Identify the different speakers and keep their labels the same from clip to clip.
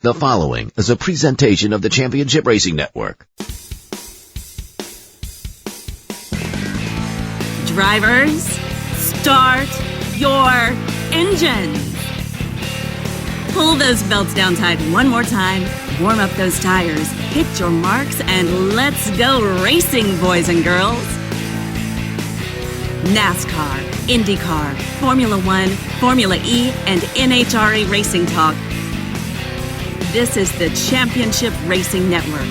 Speaker 1: The following is a presentation of the Championship Racing Network.
Speaker 2: Drivers, start your engines. Pull those belts down tight one more time, warm up those tires, hit your marks, and let's go racing, boys and girls. Nascar, Indycar, Formula One, Formula E, and NHRA Racing Talk. This is the Championship Racing Network.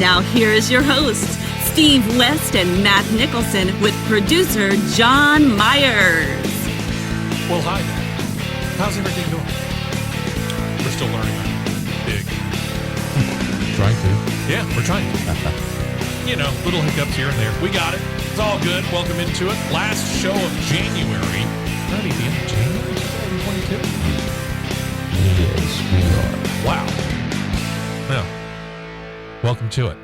Speaker 2: Now here is your hosts, Steve West and Matt Nicholson, with producer John Myers.
Speaker 3: Well, hi. How's everything going? We're still learning. Big.
Speaker 4: Trying to.
Speaker 3: Yeah, we're trying to. You know, little hiccups here and there. We got it. It's all good. Welcome into it. Last show of January. Not even the end of January 2022.
Speaker 4: Yes, we are.
Speaker 3: Wow. Well, welcome to it.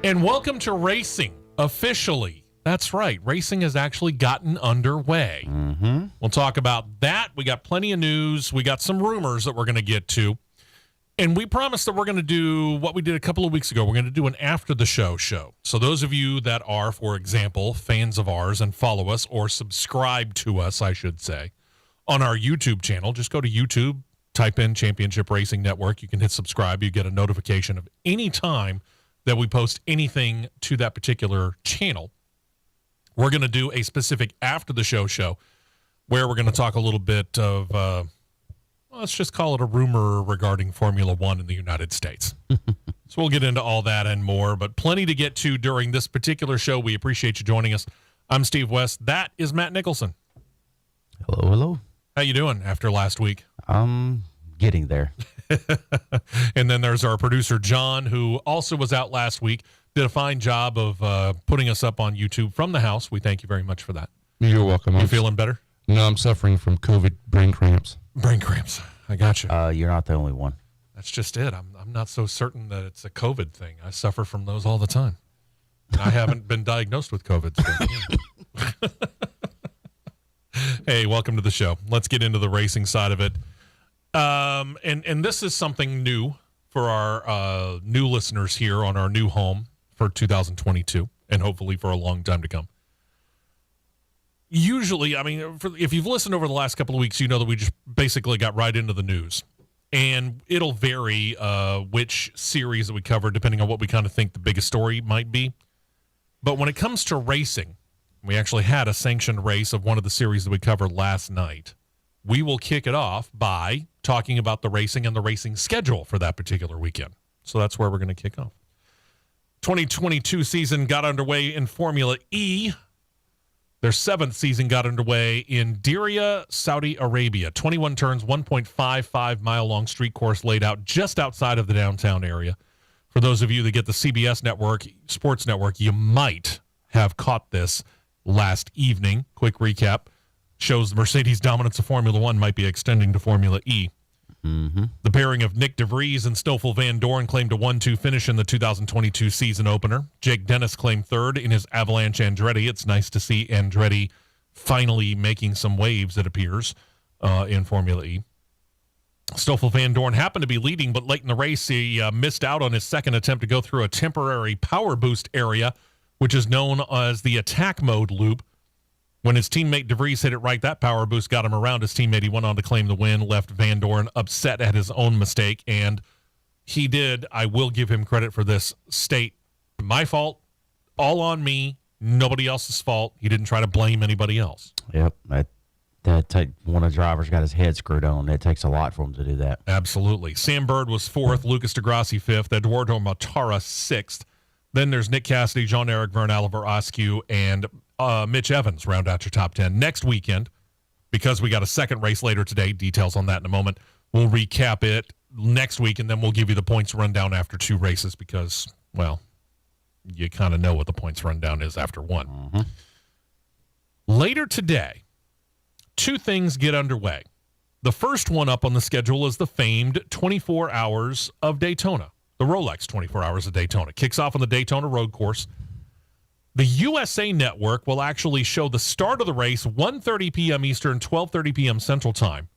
Speaker 3: And welcome to racing, officially. That's right. Racing has actually gotten underway.
Speaker 4: Mm-hmm.
Speaker 3: We'll talk about that. We got plenty of news. We got some rumors that we're going to get to. And we promised that we're going to do what we did a couple of weeks ago. We're going to do an after-the-show show. So those of you that are, for example, fans of ours and follow us or subscribe to us, I should say, on our YouTube channel, just go to YouTube, type in Championship Racing Network. You can hit subscribe. You get a notification of any time that we post anything to that particular channel. We're going to do a specific after-the-show show where we're going to talk a little bit of, let's just call it a rumor regarding Formula One in the United States. So we'll get into all that and more, but plenty to get to during this particular show. We appreciate you joining us. I'm Steve West. That is Matt Nicholson.
Speaker 4: Hello, hello.
Speaker 3: How you doing after last week?
Speaker 4: I'm getting there.
Speaker 3: And then there's our producer, John, who also was out last week, did a fine job of putting us up on YouTube from the house. We thank you very much for that.
Speaker 4: You're welcome.
Speaker 3: You feeling better?
Speaker 4: No, I'm suffering from COVID brain cramps.
Speaker 3: Brain cramps. I got you.
Speaker 4: You're not the only one.
Speaker 3: That's just it. I'm not so certain that it's a COVID thing. I suffer from those all the time. And I haven't been diagnosed with COVID. So. Hey, welcome to the show. Let's get into the racing side of it. And this is something new for our new listeners here on our new home for 2022 and hopefully for a long time to come. Usually, I mean, if you've listened over the last couple of weeks, you know that we just basically got right into the news. And it'll vary which series that we cover depending on what we kind of think the biggest story might be. But when it comes to racing, we actually had a sanctioned race of one of the series that we covered last night. We will kick it off by talking about the racing and the racing schedule for that particular weekend. So that's where we're going to kick off. 2022 season got underway in Formula E. Their seventh season got underway in Diriyah, Saudi Arabia. 21 turns, 1.55-mile-long street course laid out just outside of the downtown area. For those of you that get the CBS network, Sports Network, you might have caught this last evening. Quick recap. Shows the Mercedes dominance of Formula One might be extending to Formula E.
Speaker 4: Mm-hmm.
Speaker 3: The pairing of Nick DeVries and Stoffel Van Dorn claimed a 1-2 finish in the 2022 season opener. Jake Dennis claimed third in his Avalanche Andretti. It's nice to see Andretti finally making some waves, it appears, in Formula E. Stoffel Van Dorn happened to be leading, but late in the race, he missed out on his second attempt to go through a temporary power boost area, which is known as the attack mode loop. When his teammate DeVries hit it right, that power boost got him around his teammate. He went on to claim the win, left Van Dorn upset at his own mistake, and he did, I will give him credit for this, state, my fault, all on me, nobody else's fault. He didn't try to blame anybody else.
Speaker 4: Yep. One of the drivers got his head screwed on. It takes a lot for him to do that.
Speaker 3: Absolutely. Sam Bird was fourth, Lucas deGrassi fifth, Eduardo Matara sixth. Then there's Nick Cassidy, Jean-Eric Verne, Oliver Askew, and Mitch Evans round out your top 10. Next weekend, because we got a second race later today, details on that in a moment, we'll recap it next week, and then we'll give you the points rundown after two races because, well, you kind of know what the points rundown is after one.
Speaker 4: Mm-hmm.
Speaker 3: Later today, two things get underway. The first one up on the schedule is the famed 24 Hours of Daytona. The Rolex 24 Hours of Daytona kicks off on the Daytona road course. The USA Network will actually show the start of the race 1:30 p.m. Eastern, 12:30 p.m. Central Time.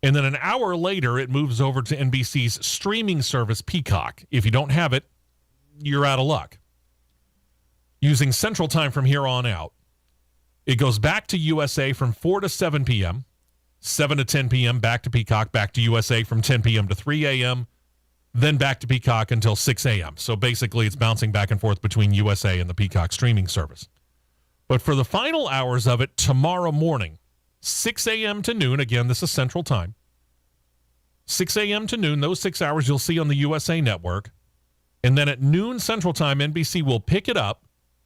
Speaker 3: And then an hour later, it moves over to NBC's streaming service, Peacock. If you don't have it, you're out of luck. Using Central Time from here on out, it goes back to USA from 4 to 7 p.m., 7 to 10 p.m., back to Peacock, back to USA from 10 p.m. to 3 a.m., then back to Peacock until 6 a.m. So basically, it's bouncing back and forth between USA and the Peacock streaming service. But for the final hours of it, tomorrow morning, 6 a.m. to noon, again, this is Central Time, 6 a.m. to noon, those 6 hours you'll see on the USA Network. And then at noon Central Time, NBC will pick it up,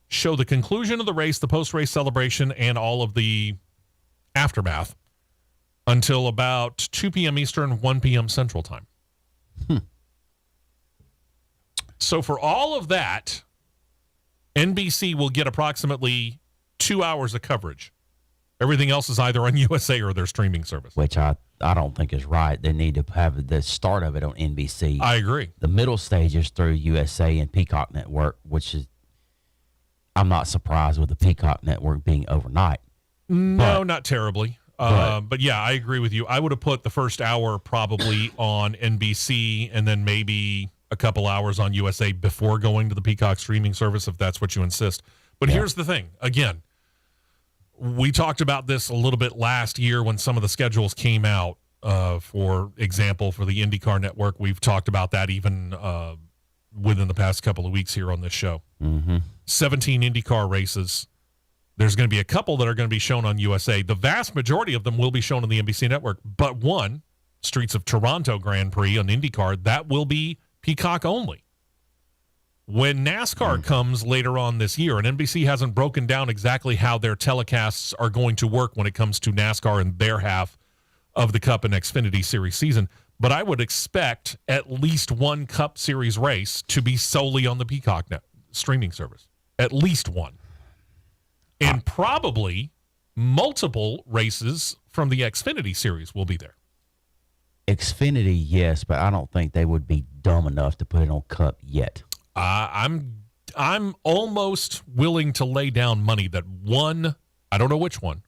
Speaker 3: show the conclusion of the race, the post-race celebration, and all of the aftermath until about 2 p.m. Eastern, 1 p.m. Central Time. So for all of that, NBC will get approximately 2 hours of coverage. Everything else is either on USA or their streaming service.
Speaker 4: Which I don't think is right. They need to have the start of it on NBC.
Speaker 3: I agree.
Speaker 4: The middle stage is through USA and Peacock Network, which is, I'm not surprised with the Peacock Network being overnight.
Speaker 3: No, not terribly. But yeah, I agree with you. I would have put the first hour probably on NBC and then maybe a couple hours on USA before going to the Peacock streaming service, if that's what you insist. But here's the thing. Again, we talked about this a little bit last year when some of the schedules came out. For example, for the IndyCar Network, we've talked about that even within the past couple of weeks here on this show. 17 IndyCar races. There's going to be a couple that are going to be shown on USA. The vast majority of them will be shown on the NBC Network, but one, Streets of Toronto Grand Prix on IndyCar, that will be Peacock only. When NASCAR comes later on this year, and NBC hasn't broken down exactly how their telecasts are going to work when it comes to NASCAR and their half of the Cup and Xfinity Series season, but I would expect at least one Cup Series race to be solely on the Peacock streaming service. At least one. And probably multiple races from the Xfinity Series will be there.
Speaker 4: Xfinity, yes, but I don't think they would be dumb enough to put it on Cup yet.
Speaker 3: I'm almost willing to lay down money that one, I don't know which one,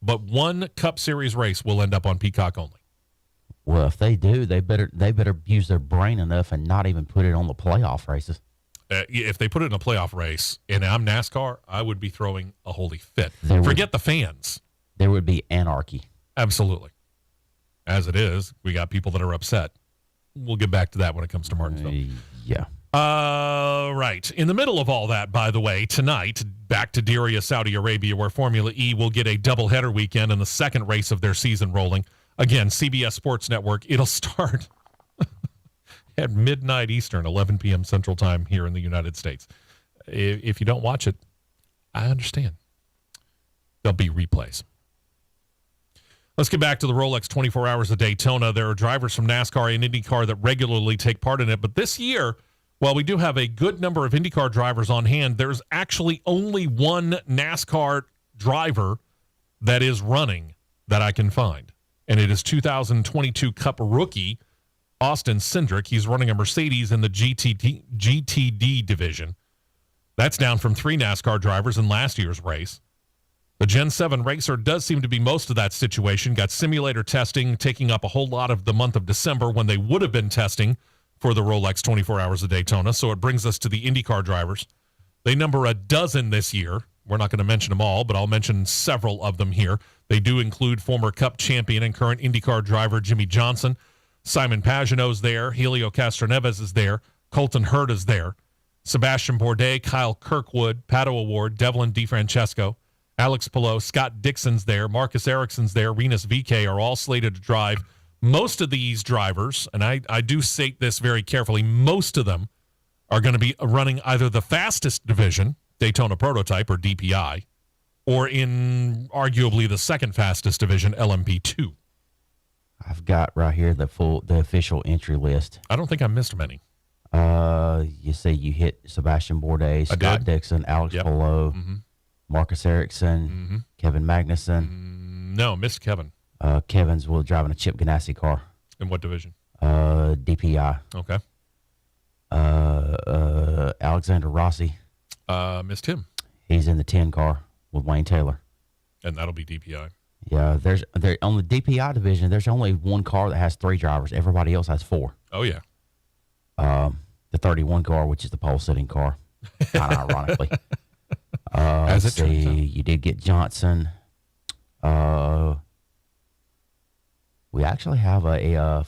Speaker 3: but one Cup Series race will end up on Peacock only.
Speaker 4: Well, if they do, they better use their brain enough and not even put it on the playoff races.
Speaker 3: If they put it in a playoff race and I'm NASCAR, I would be throwing a holy fit. Forget the fans.
Speaker 4: There would be anarchy.
Speaker 3: Absolutely. As it is, we got people that are upset. We'll get back to that when it comes to Martinsville.
Speaker 4: Yeah.
Speaker 3: Right. In the middle of all that, by the way, tonight, back to Diriyah, Saudi Arabia, where Formula E will get a doubleheader weekend and the second race of their season rolling. Again, CBS Sports Network. It'll start at midnight Eastern, 11 p.m. Central Time here in the United States. If you don't watch it, I understand. There'll be replays. Let's get back to the Rolex 24 Hours of Daytona. There are drivers from NASCAR and IndyCar that regularly take part in it. But this year, while we do have a good number of IndyCar drivers on hand, there's actually only one NASCAR driver that is running that I can find. And it is 2022 Cup rookie Austin Cindric. He's running a Mercedes in the GTD division. That's down from 3 NASCAR drivers in last year's race. The Gen 7 racer does seem to be most of that situation. Got simulator testing taking up a whole lot of the month of December when they would have been testing for the Rolex 24 Hours of Daytona. So it brings us to the IndyCar drivers. They number a dozen this year. We're not going to mention them all, but I'll mention several of them here. They do include former Cup champion and current IndyCar driver Jimmy Johnson. Simon Pagenaud's there. Helio Castroneves is there. Colton Hurd is there. Sebastian Bourdais, Kyle Kirkwood, Pato O'Ward, Devlin DeFrancesco, Alex Palou, Scott Dixon's there. Marcus Ericsson's there. Renus VK are all slated to drive. Most of these drivers, and I do state this very carefully, most of them are going to be running either the fastest division, Daytona Prototype or DPI, or in arguably the second fastest division, LMP2.
Speaker 4: I've got right here the official entry list.
Speaker 3: I don't think I missed many.
Speaker 4: You say you hit Sebastian Bourdais, Scott Dixon, Alex Palou, Marcus Ericsson, Kevin Magnussen.
Speaker 3: No, missed Kevin.
Speaker 4: Kevin's driving a Chip Ganassi car.
Speaker 3: In what division?
Speaker 4: DPI.
Speaker 3: Okay.
Speaker 4: Alexander Rossi.
Speaker 3: Missed him.
Speaker 4: He's in the 10 car with Wayne Taylor.
Speaker 3: And that'll be DPI.
Speaker 4: Yeah, there on the DPI division, there's only one car that has 3 drivers. Everybody else has 4.
Speaker 3: Oh, yeah.
Speaker 4: The 31 car, which is the pole-sitting car, kind of ironically.
Speaker 3: As it turns out.
Speaker 4: You did get Johnson. We actually have a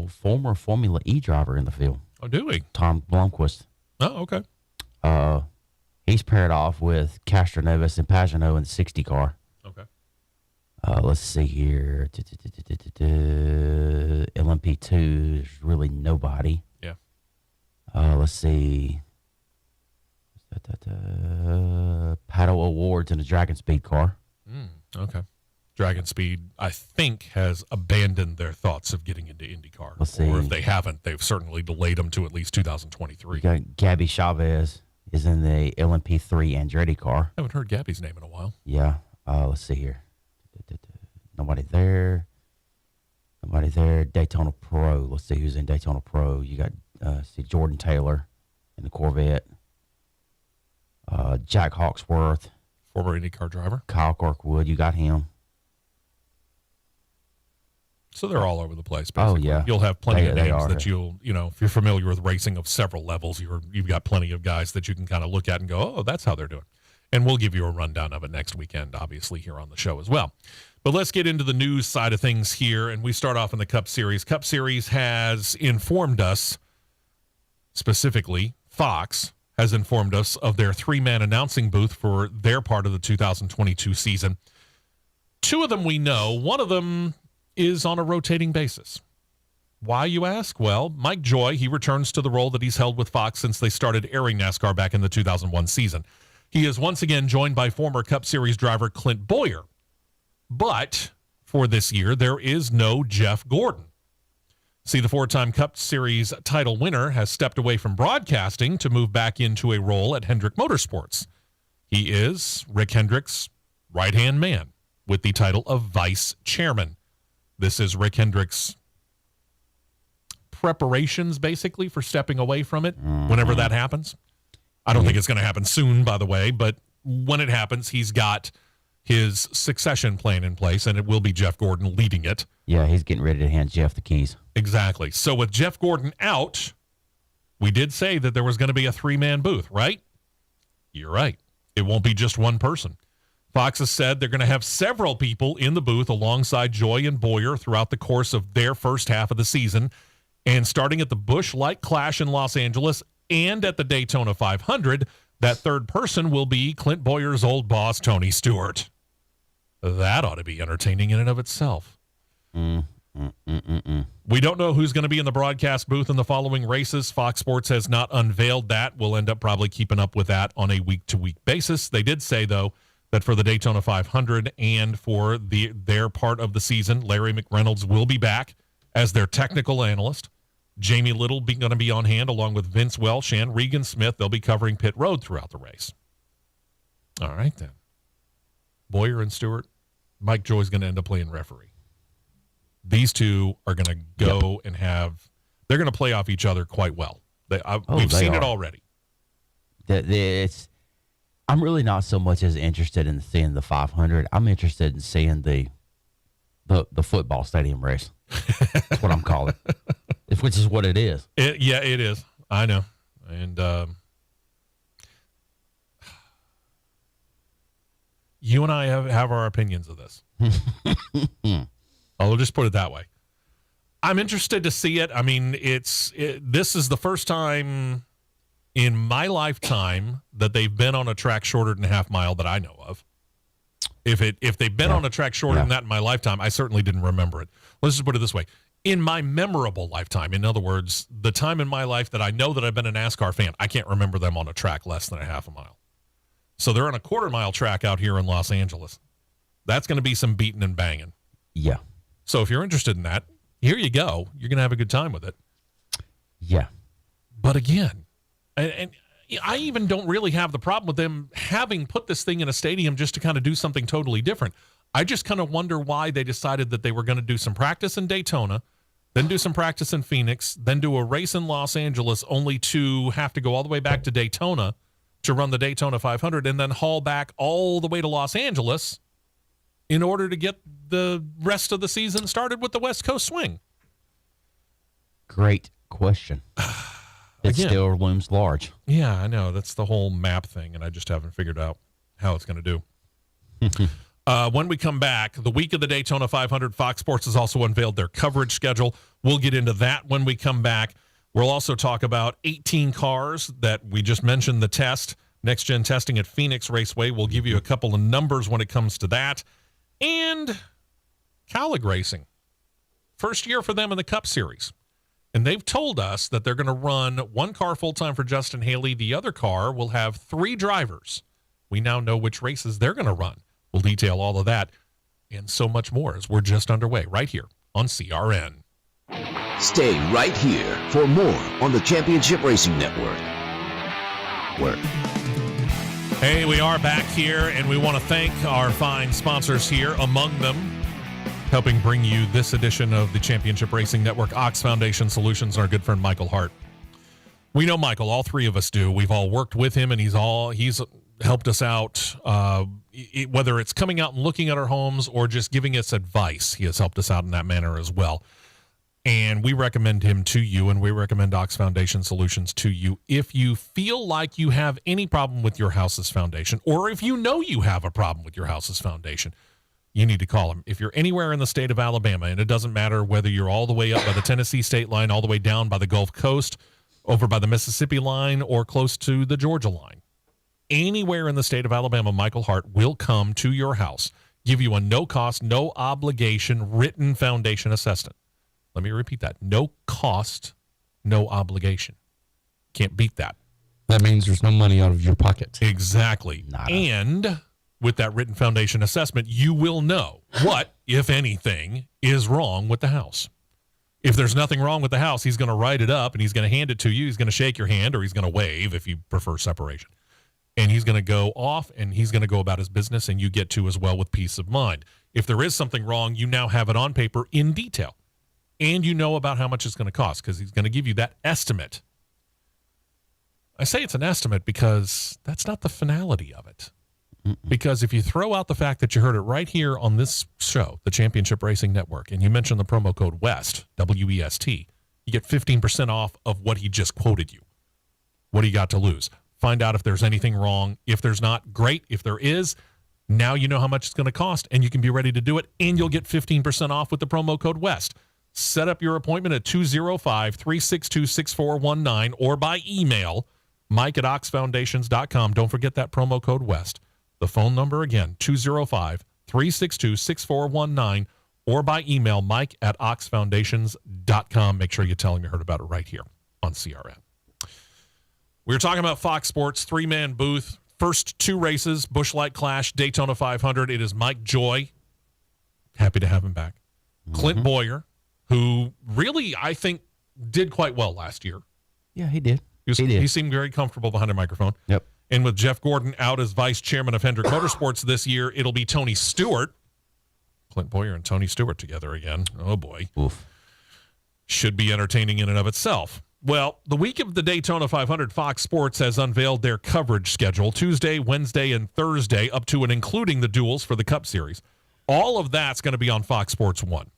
Speaker 4: former Formula E driver in the field.
Speaker 3: Oh, do we?
Speaker 4: Tom Blomqvist.
Speaker 3: Oh, okay.
Speaker 4: He's paired off with Castroneves and Pagano in the 60 car.
Speaker 3: Okay.
Speaker 4: Let's see here. LMP2 is really nobody.
Speaker 3: Yeah.
Speaker 4: Let's see. Paddle Awards in a Dragon Speed car.
Speaker 3: Okay. Dragon Speed, I think, has abandoned their thoughts of getting into IndyCar.
Speaker 4: Let's see.
Speaker 3: Or if they haven't, they've certainly delayed them to at least 2023.
Speaker 4: You got Gabby Chavez is in the LMP3 Andretti car.
Speaker 3: I haven't heard Gabby's name in a while.
Speaker 4: Yeah. Let's see here. Nobody there. Nobody there. Daytona Pro. Let's see who's in Daytona Pro. You got Jordan Taylor in the Corvette. Jack Hawksworth.
Speaker 3: Former IndyCar driver.
Speaker 4: Kyle Kirkwood. You got him.
Speaker 3: So they're all over the place, basically.
Speaker 4: Oh, yeah.
Speaker 3: You'll have plenty of names that
Speaker 4: here.
Speaker 3: if you're familiar with racing of several levels, you've got plenty of guys that you can kind of look at and go, oh, that's how they're doing. And we'll give you a rundown of it next weekend, obviously, here on the show as well. But let's get into the news side of things here, and we start off in the Cup Series. Cup Series has informed us, specifically Fox has informed us of their 3-man announcing booth for their part of the 2022 season. 2 of them we know. One of them is on a rotating basis. Why, you ask? Well, Mike Joy, he returns to the role that he's held with Fox since they started airing NASCAR back in the 2001 season. He is once again joined by former Cup Series driver Clint Bowyer. But for this year, there is no Jeff Gordon. See, the 4-time Cup Series title winner has stepped away from broadcasting to move back into a role at Hendrick Motorsports. He is Rick Hendrick's right-hand man with the title of vice chairman. This is Rick Hendrick's preparations, basically, for stepping away from it whenever that happens. I don't think it's going to happen soon, by the way, but when it happens, he's got his succession plan in place, and it will be Jeff Gordon leading it.
Speaker 4: Yeah, he's getting ready to hand Jeff the keys.
Speaker 3: Exactly. So with Jeff Gordon out, we did say that there was going to be a 3-man booth, right? You're right. It won't be just one person. Fox has said they're going to have several people in the booth alongside Joy and Bowyer throughout the course of their first half of the season. And starting at the Busch Light Clash in Los Angeles and at the Daytona 500, that third person will be Clint Bowyer's old boss, Tony Stewart. That ought to be entertaining in and of itself. We don't know who's going to be in the broadcast booth in the following races. Fox Sports has not unveiled that. We'll end up probably keeping up with that on a week-to-week basis. They did say, though, that for the Daytona 500 and for their part of the season, Larry McReynolds will be back as their technical analyst. Jamie Little going to be on hand along with Vince Welsh and Regan Smith. They'll be covering pit road throughout the race. All right, then. Bowyer and Stewart. Mike Joy's going to end up playing referee. These two are going to go and they're going to play off each other quite well. We've seen it already.
Speaker 4: I'm really not so much as interested in seeing the 500. I'm interested in seeing the football stadium race. That's what I'm calling it, which is what it is.
Speaker 3: It is. I know. And you and I have our opinions of this. I'll just put it that way. I'm interested to see it. I mean, this is the first time in my lifetime that they've been on a track shorter than a half mile that I know of. If they've been on a track shorter than that in my lifetime, I certainly didn't remember it. Let's just put it this way. In my memorable lifetime, in other words, the time in my life that I know that I've been a NASCAR fan, I can't remember them on a track less than a half a mile. So they're on a quarter-mile track out here in Los Angeles. That's going to be some beating and banging.
Speaker 4: Yeah.
Speaker 3: So if you're interested in that, here you go. You're going to have a good time with it.
Speaker 4: Yeah.
Speaker 3: But again, and I even don't really have the problem with them having put this thing in a stadium just to kind of do something totally different. I just kind of wonder why they decided that they were going to do some practice in Daytona, then do some practice in Phoenix, then do a race in Los Angeles, only to have to go all the way back to Daytona to run the Daytona 500 and then haul back all the way to Los Angeles in order to get the rest of the season started with the West Coast swing?
Speaker 4: Great question. It still looms large.
Speaker 3: Yeah, I know. That's the whole map thing, and I just haven't figured out how it's going to do. When we come back, the week of the Daytona 500, Fox Sports has also unveiled their coverage schedule. We'll get into that when we come back. We'll also talk about 18 cars that we just mentioned, the test, next-gen testing at Phoenix Raceway. We'll give you a couple of numbers when it comes to that. And Cowlick Racing, first year for them in the Cup Series. And they've told us that they're going to run one car full-time for Justin Haley. The other car will have 3 drivers. We now know which races they're going to run. We'll detail all of that and so much more as we're just underway right here on CRN.
Speaker 1: Stay right here for more on the Championship Racing Network.
Speaker 3: Hey, we are back here, and we want to thank our fine sponsors here, among them helping bring you this edition of the Championship Racing Network, Ox Foundation Solutions, and our good friend Michael Hart. We know Michael, all 3 of us do. We've all worked with him, and he's helped us out, whether it's coming out and looking at our homes or just giving us advice. He has helped us out in that manner as well. And we recommend him to you, and we recommend Ox Foundation Solutions to you. If you feel like you have any problem with your house's foundation, or if you know you have a problem with your house's foundation, you need to call him. If you're anywhere in the state of Alabama, and it doesn't matter whether you're all the way up by the Tennessee state line, all the way down by the Gulf Coast, over by the Mississippi line, or close to the Georgia line, anywhere in the state of Alabama, Michael Hart will come to your house, give you a no-cost, no-obligation written foundation assessment. Let me repeat that. No cost, no obligation. Can't beat that.
Speaker 5: That means there's no money out of your pocket.
Speaker 3: Exactly. And with that written foundation assessment, you will know what, if anything, is wrong with the house. If there's nothing wrong with the house, he's going to write it up, and he's going to hand it to you. He's going to shake your hand, or he's going to wave if you prefer separation. And he's going to go off, and he's going to go about his business, and you get to as well with peace of mind. If there is something wrong, you now have it on paper in detail. And you know about how much it's going to cost because he's going to give you that estimate. I say it's an estimate because that's not the finality of it. Because if you throw out the fact that you heard it right here on this show, the Championship Racing Network, and you mention the promo code WEST, W-E-S-T, you get 15% off of what he just quoted you. What do you got to lose? Find out if there's anything wrong. If there's not, great. If there is, now you know how much it's going to cost, and you can be ready to do it, and you'll get 15% off with the promo code WEST. Set up your appointment at 205-362-6419 or by email, mike@oxfoundations.com. Don't forget that promo code WEST. The phone number again, 205-362-6419 or by email, mike@oxfoundations.com. Make sure you tell him you heard about it right here on CRN. We were talking about Fox Sports, 3-man booth. First 2 races, Busch Light Clash, Daytona 500. It is Mike Joy. Happy to have him back. Clint Boyer, who really, I think, did quite well last year.
Speaker 4: Yeah, he did.
Speaker 3: He seemed very comfortable behind a microphone.
Speaker 4: Yep.
Speaker 3: And with Jeff Gordon out as vice chairman of Hendrick Motorsports this year, it'll be Tony Stewart. Clint Boyer and Tony Stewart together again. Oh, boy.
Speaker 4: Oof.
Speaker 3: Should be entertaining in and of itself. Well, the week of the Daytona 500, Fox Sports has unveiled their coverage schedule Tuesday, Wednesday, and Thursday, up to and including the duels for the Cup Series. All of that's going to be on Fox Sports 1.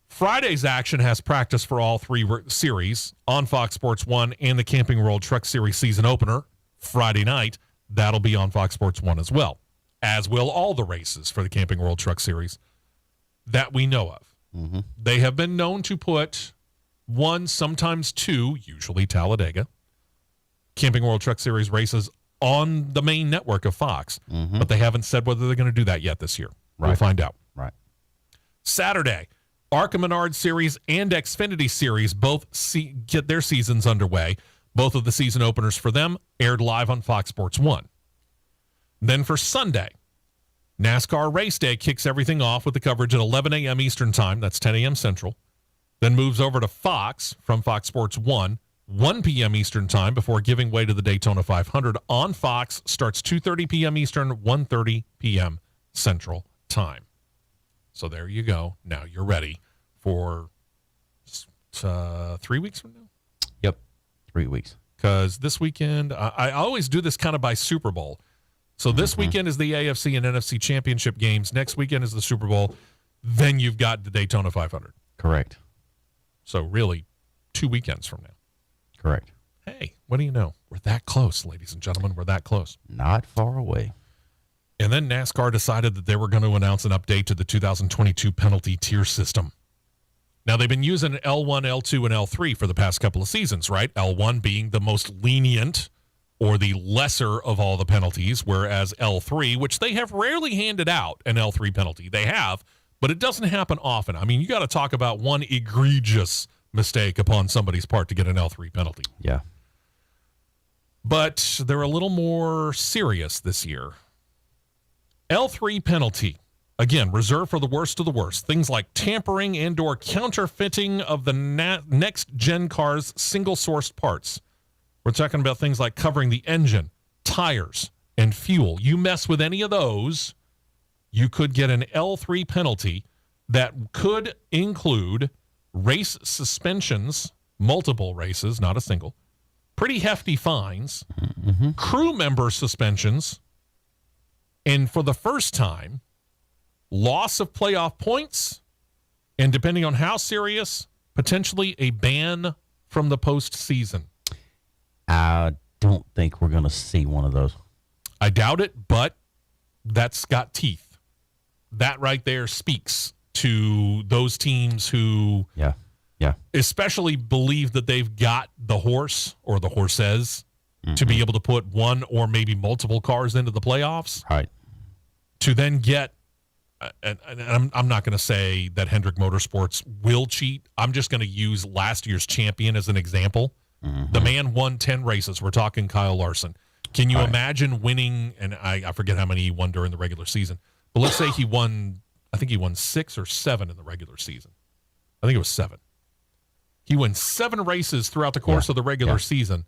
Speaker 3: Friday's action has practice for all 3 series on Fox Sports 1 and the Camping World Truck Series season opener Friday night. That'll be on Fox Sports 1 as well, as will all the races for the Camping World Truck Series that we know of. Mm-hmm. They have been known to put 1, sometimes 2, usually Talladega, Camping World Truck Series races on the main network of Fox, but they haven't said whether they're going to do that yet this year. Right. We'll find out.
Speaker 4: Right.
Speaker 3: Saturday, ARCA Menard Series and Xfinity Series both get their seasons underway. Both of the season openers for them aired live on Fox Sports 1. Then for Sunday, NASCAR Race Day kicks everything off with the coverage at 11 a.m. Eastern Time. That's 10 a.m. Central. Then moves over to Fox from Fox Sports 1, 1 p.m. Eastern Time before giving way to the Daytona 500 on Fox. Starts 2:30 p.m. Eastern, 1:30 p.m. Central Time. So there you go. Now you're ready for 3 weeks from now?
Speaker 4: Yep, 3 weeks.
Speaker 3: Because this weekend, I always do this kind of by Super Bowl. So this weekend is the AFC and NFC championship games. Next weekend is the Super Bowl. Then you've got the Daytona 500.
Speaker 4: Correct.
Speaker 3: So really 2 weekends from now.
Speaker 4: Correct.
Speaker 3: Hey, what do you know? We're that close, ladies and gentlemen. We're that close.
Speaker 4: Not far away.
Speaker 3: And then NASCAR decided that they were going to announce an update to the 2022 penalty tier system. Now, they've been using L1, L2, and L3 for the past couple of seasons, right? L1 being the most lenient or the lesser of all the penalties, whereas L3, which they have rarely handed out an L3 penalty. They have, but it doesn't happen often. I mean, you got to talk about one egregious mistake upon somebody's part to get an L3 penalty.
Speaker 4: Yeah.
Speaker 3: But they're a little more serious this year. L3 penalty, again, reserved for the worst of the worst. Things like tampering and or counterfeiting of the next-gen car's single-sourced parts. We're talking about things like covering the engine, tires, and fuel. You mess with any of those, you could get an L3 penalty that could include race suspensions, multiple races, not a single, pretty hefty fines, crew member suspensions, and for the first time, loss of playoff points, and depending on how serious, potentially a ban from the postseason.
Speaker 4: I don't think we're going to see one of those.
Speaker 3: I doubt it, but that's got teeth. That right there speaks to those teams who especially believe that they've got the horse or the horses to be able to put one or maybe multiple cars into the playoffs.
Speaker 4: Right.
Speaker 3: To then get, and I'm not going to say that Hendrick Motorsports will cheat. I'm just going to use last year's champion as an example. The man won 10 races. We're talking Kyle Larson. Can you imagine winning, and I forget how many he won during the regular season, but let's say he won, I think he won 6 or 7 in the regular season. I think it was 7. He won 7 races throughout the course of the regular season,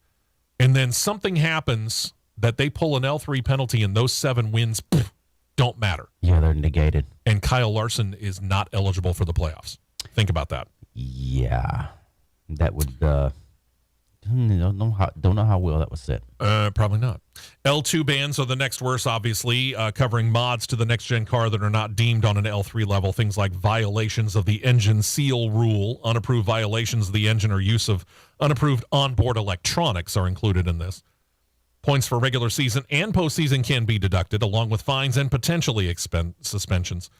Speaker 3: and then something happens that they pull an L3 penalty, and those 7 wins don't matter.
Speaker 4: Yeah, they're negated.
Speaker 3: And Kyle Larson is not eligible for the playoffs. Think about that.
Speaker 4: Yeah. That would, don't know how well that was set.
Speaker 3: Probably not. L2 bans are the next worst, obviously, covering mods to the next-gen car that are not deemed on an L3 level. Things like violations of the engine seal rule, unapproved violations of the engine, or use of unapproved onboard electronics are included in this. Points for regular season and postseason can be deducted, along with fines and potentially suspensions.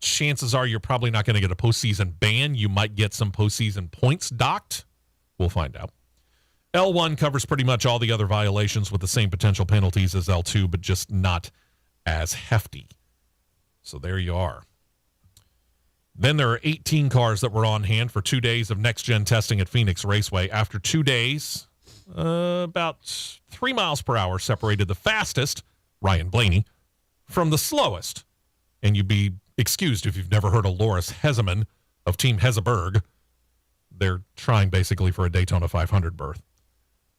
Speaker 3: Chances are you're probably not going to get a postseason ban. You might get some postseason points docked. We'll find out. L1 covers pretty much all the other violations with the same potential penalties as L2, but just not as hefty. So there you are. Then there are 18 cars that were on hand for 2 days of next-gen testing at Phoenix Raceway. After 2 days, about 3 miles per hour separated the fastest, Ryan Blaney, from the slowest. And you'd be excused if you've never heard of Loris Heseman of Team Heseberg. They're trying basically for a Daytona 500 berth.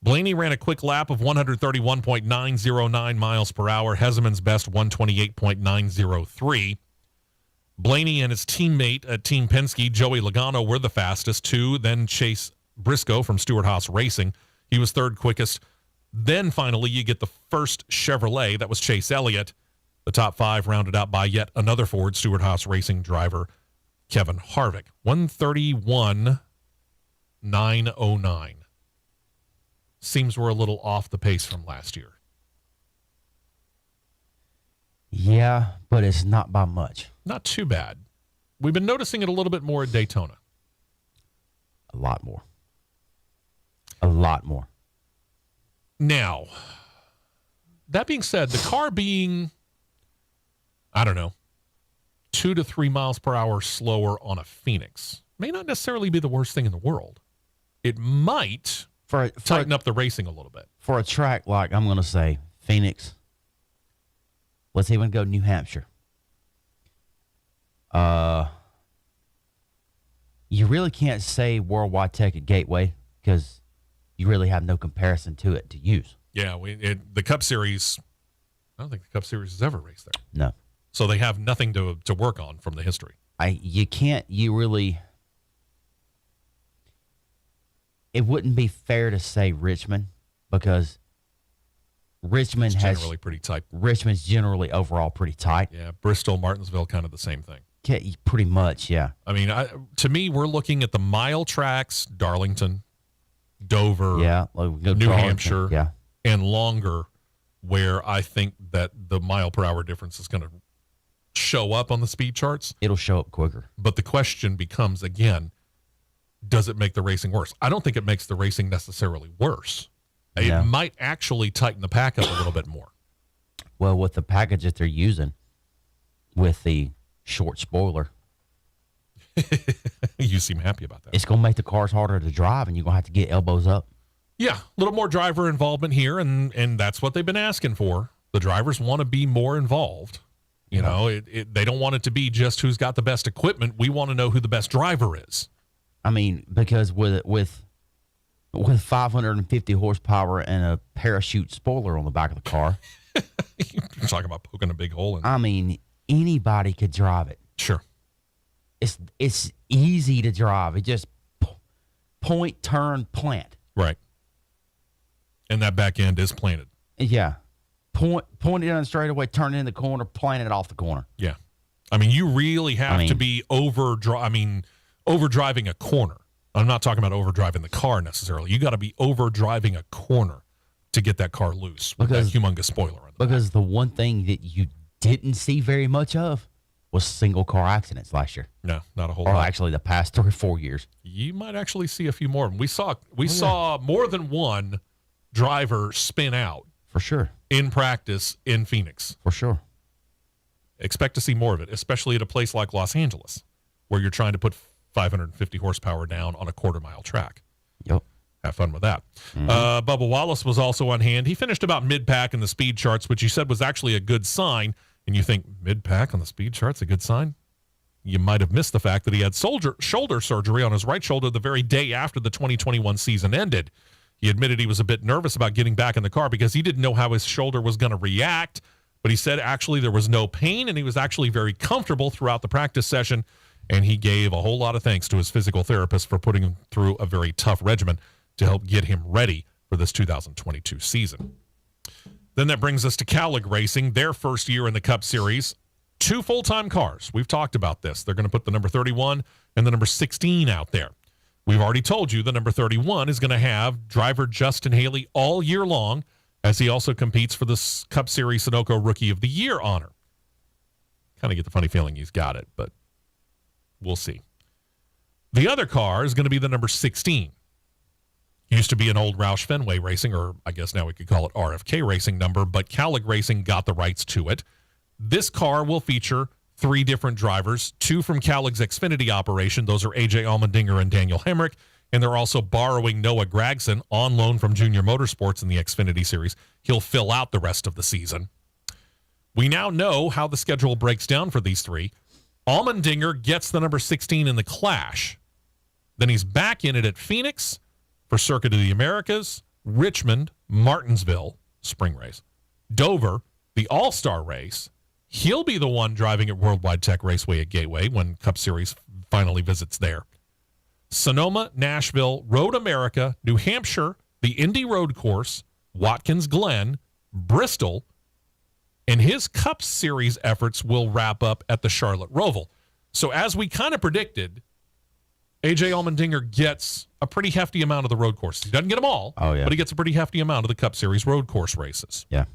Speaker 3: Blaney ran a quick lap of 131.909 miles per hour. Heseman's best, 128.903. Blaney and his teammate at Team Penske, Joey Logano, were the fastest. 2, then Chase Briscoe from Stewart-Haas Racing. He was 3rd quickest. Then finally you get the first Chevrolet. That was Chase Elliott. The top 5 rounded out by yet another Ford Stewart-Haas Racing driver, Kevin Harvick. 131.909. Seems we're a little off the pace from last year.
Speaker 4: Yeah, but it's not by much.
Speaker 3: Not too bad. We've been noticing it a little bit more at Daytona.
Speaker 4: A lot more. A lot more.
Speaker 3: Now, that being said, the car being, 2 to 3 miles per hour slower on a Phoenix may not necessarily be the worst thing in the world. It might tighten up the racing a little bit.
Speaker 4: For a track like, I'm going to say, Phoenix, let's even go New Hampshire. You really can't say Worldwide Tech at Gateway because you really have no comparison to it to use.
Speaker 3: Yeah, the Cup Series, I don't think the Cup Series has ever raced there.
Speaker 4: No.
Speaker 3: So they have nothing to work on from the history.
Speaker 4: It wouldn't be fair to say Richmond because Richmond
Speaker 3: It's
Speaker 4: has
Speaker 3: generally pretty tight.
Speaker 4: Richmond's generally overall pretty tight.
Speaker 3: Yeah, Bristol, Martinsville, kind of the same thing.
Speaker 4: Yeah, pretty much, yeah.
Speaker 3: I mean, to me, we're looking at the mile tracks, Darlington, Dover,
Speaker 4: Yeah, like we go
Speaker 3: New
Speaker 4: Darlington,
Speaker 3: Hampshire,
Speaker 4: yeah.
Speaker 3: and longer, where I think that the mile per hour difference is going to show up on the speed charts.
Speaker 4: It'll show up quicker.
Speaker 3: But the question becomes, again, does it make the racing worse? I don't think it makes the racing necessarily worse.
Speaker 4: No.
Speaker 3: It might actually tighten the pack up a little bit more.
Speaker 4: Well, with the package that they're using, with the short spoiler,
Speaker 3: You seem happy about that.
Speaker 4: it's going to make the cars harder to drive, and you're going to have to get elbows up.
Speaker 3: Yeah, a little more driver involvement here, and that's what they've been asking for. The drivers want to be more involved. You know, they don't want it to be just who's got the best equipment. We want to know who the best driver is.
Speaker 4: I mean, because with 550 horsepower and a parachute spoiler on the back of the car,
Speaker 3: You're talking about poking a big hole in.
Speaker 4: I mean, anybody could drive it.
Speaker 3: Sure.
Speaker 4: It's easy to drive. It just point, turn, plant.
Speaker 3: Right. And that back end is planted.
Speaker 4: Yeah. Point it on the straightaway, turn it in the corner, plant it off the corner.
Speaker 3: Yeah. I mean, you really have to be overdriving a corner. I'm not talking about overdriving the car necessarily. You got to be overdriving a corner to get that car loose with that humongous spoiler on the
Speaker 4: Because the one thing that you didn't see very much of was single car accidents last year.
Speaker 3: No, not a whole
Speaker 4: Or
Speaker 3: lot.
Speaker 4: actually the past 3 or 4 years.
Speaker 3: You might actually see a few more of them. We saw more than one driver spin out
Speaker 4: For sure.
Speaker 3: in practice in Phoenix.
Speaker 4: For sure.
Speaker 3: Expect to see more of it, especially at a place like Los Angeles, where you're trying to put 550 horsepower down on a quarter-mile track.
Speaker 4: Yep.
Speaker 3: Have fun with that. Bubba Wallace was also on hand. He finished about mid-pack in the speed charts, which you said was actually a good sign. And you think mid-pack on the speed charts a good sign? You might have missed the fact that he had shoulder surgery on his right shoulder the very day after the 2021 season ended. He admitted he was a bit nervous about getting back in the car because he didn't know how his shoulder was going to react. But he said actually there was no pain, and he was actually very comfortable throughout the practice session. And he gave a whole lot of thanks to his physical therapist for putting him through a very tough regimen to help get him ready for this 2022 season. Then that brings us to Cowlick Racing, their first year in the Cup Series. 2 full-time cars. We've talked about this. They're going to put the number 31 and the number 16 out there. We've already told you the number 31 is going to have driver Justin Haley all year long, as he also competes for the Cup Series Sunoco Rookie of the Year honor. Kind of get the funny feeling he's got it, but we'll see. The other car is going to be the number 16. Used to be an old Roush Fenway Racing, or I guess now we could call it RFK Racing number, but Cowlick Racing got the rights to it. This car will feature 3 different drivers, 2 from Cowlick's Xfinity operation. Those are AJ Allmendinger and Daniel Hemrick, and they're also borrowing Noah Gragson on loan from Junior Motorsports in the Xfinity Series. He'll fill out the rest of the season. We now know how the schedule breaks down for these 3. Allmendinger gets the number 16 in the Clash. Then he's back in it at Phoenix for Circuit of the Americas, Richmond, Martinsville, spring race, Dover, the All-Star race. He'll be the one driving at Worldwide Tech Raceway at Gateway when Cup Series finally visits there. Sonoma, Nashville, Road America, New Hampshire, the Indy Road Course, Watkins Glen, Bristol, and his Cup Series efforts will wrap up at the Charlotte Roval. So as we kind of predicted, AJ Allmendinger gets a pretty hefty amount of the road courses. He doesn't get them all, but he gets a pretty hefty amount of the Cup Series road course races.
Speaker 4: Yeah.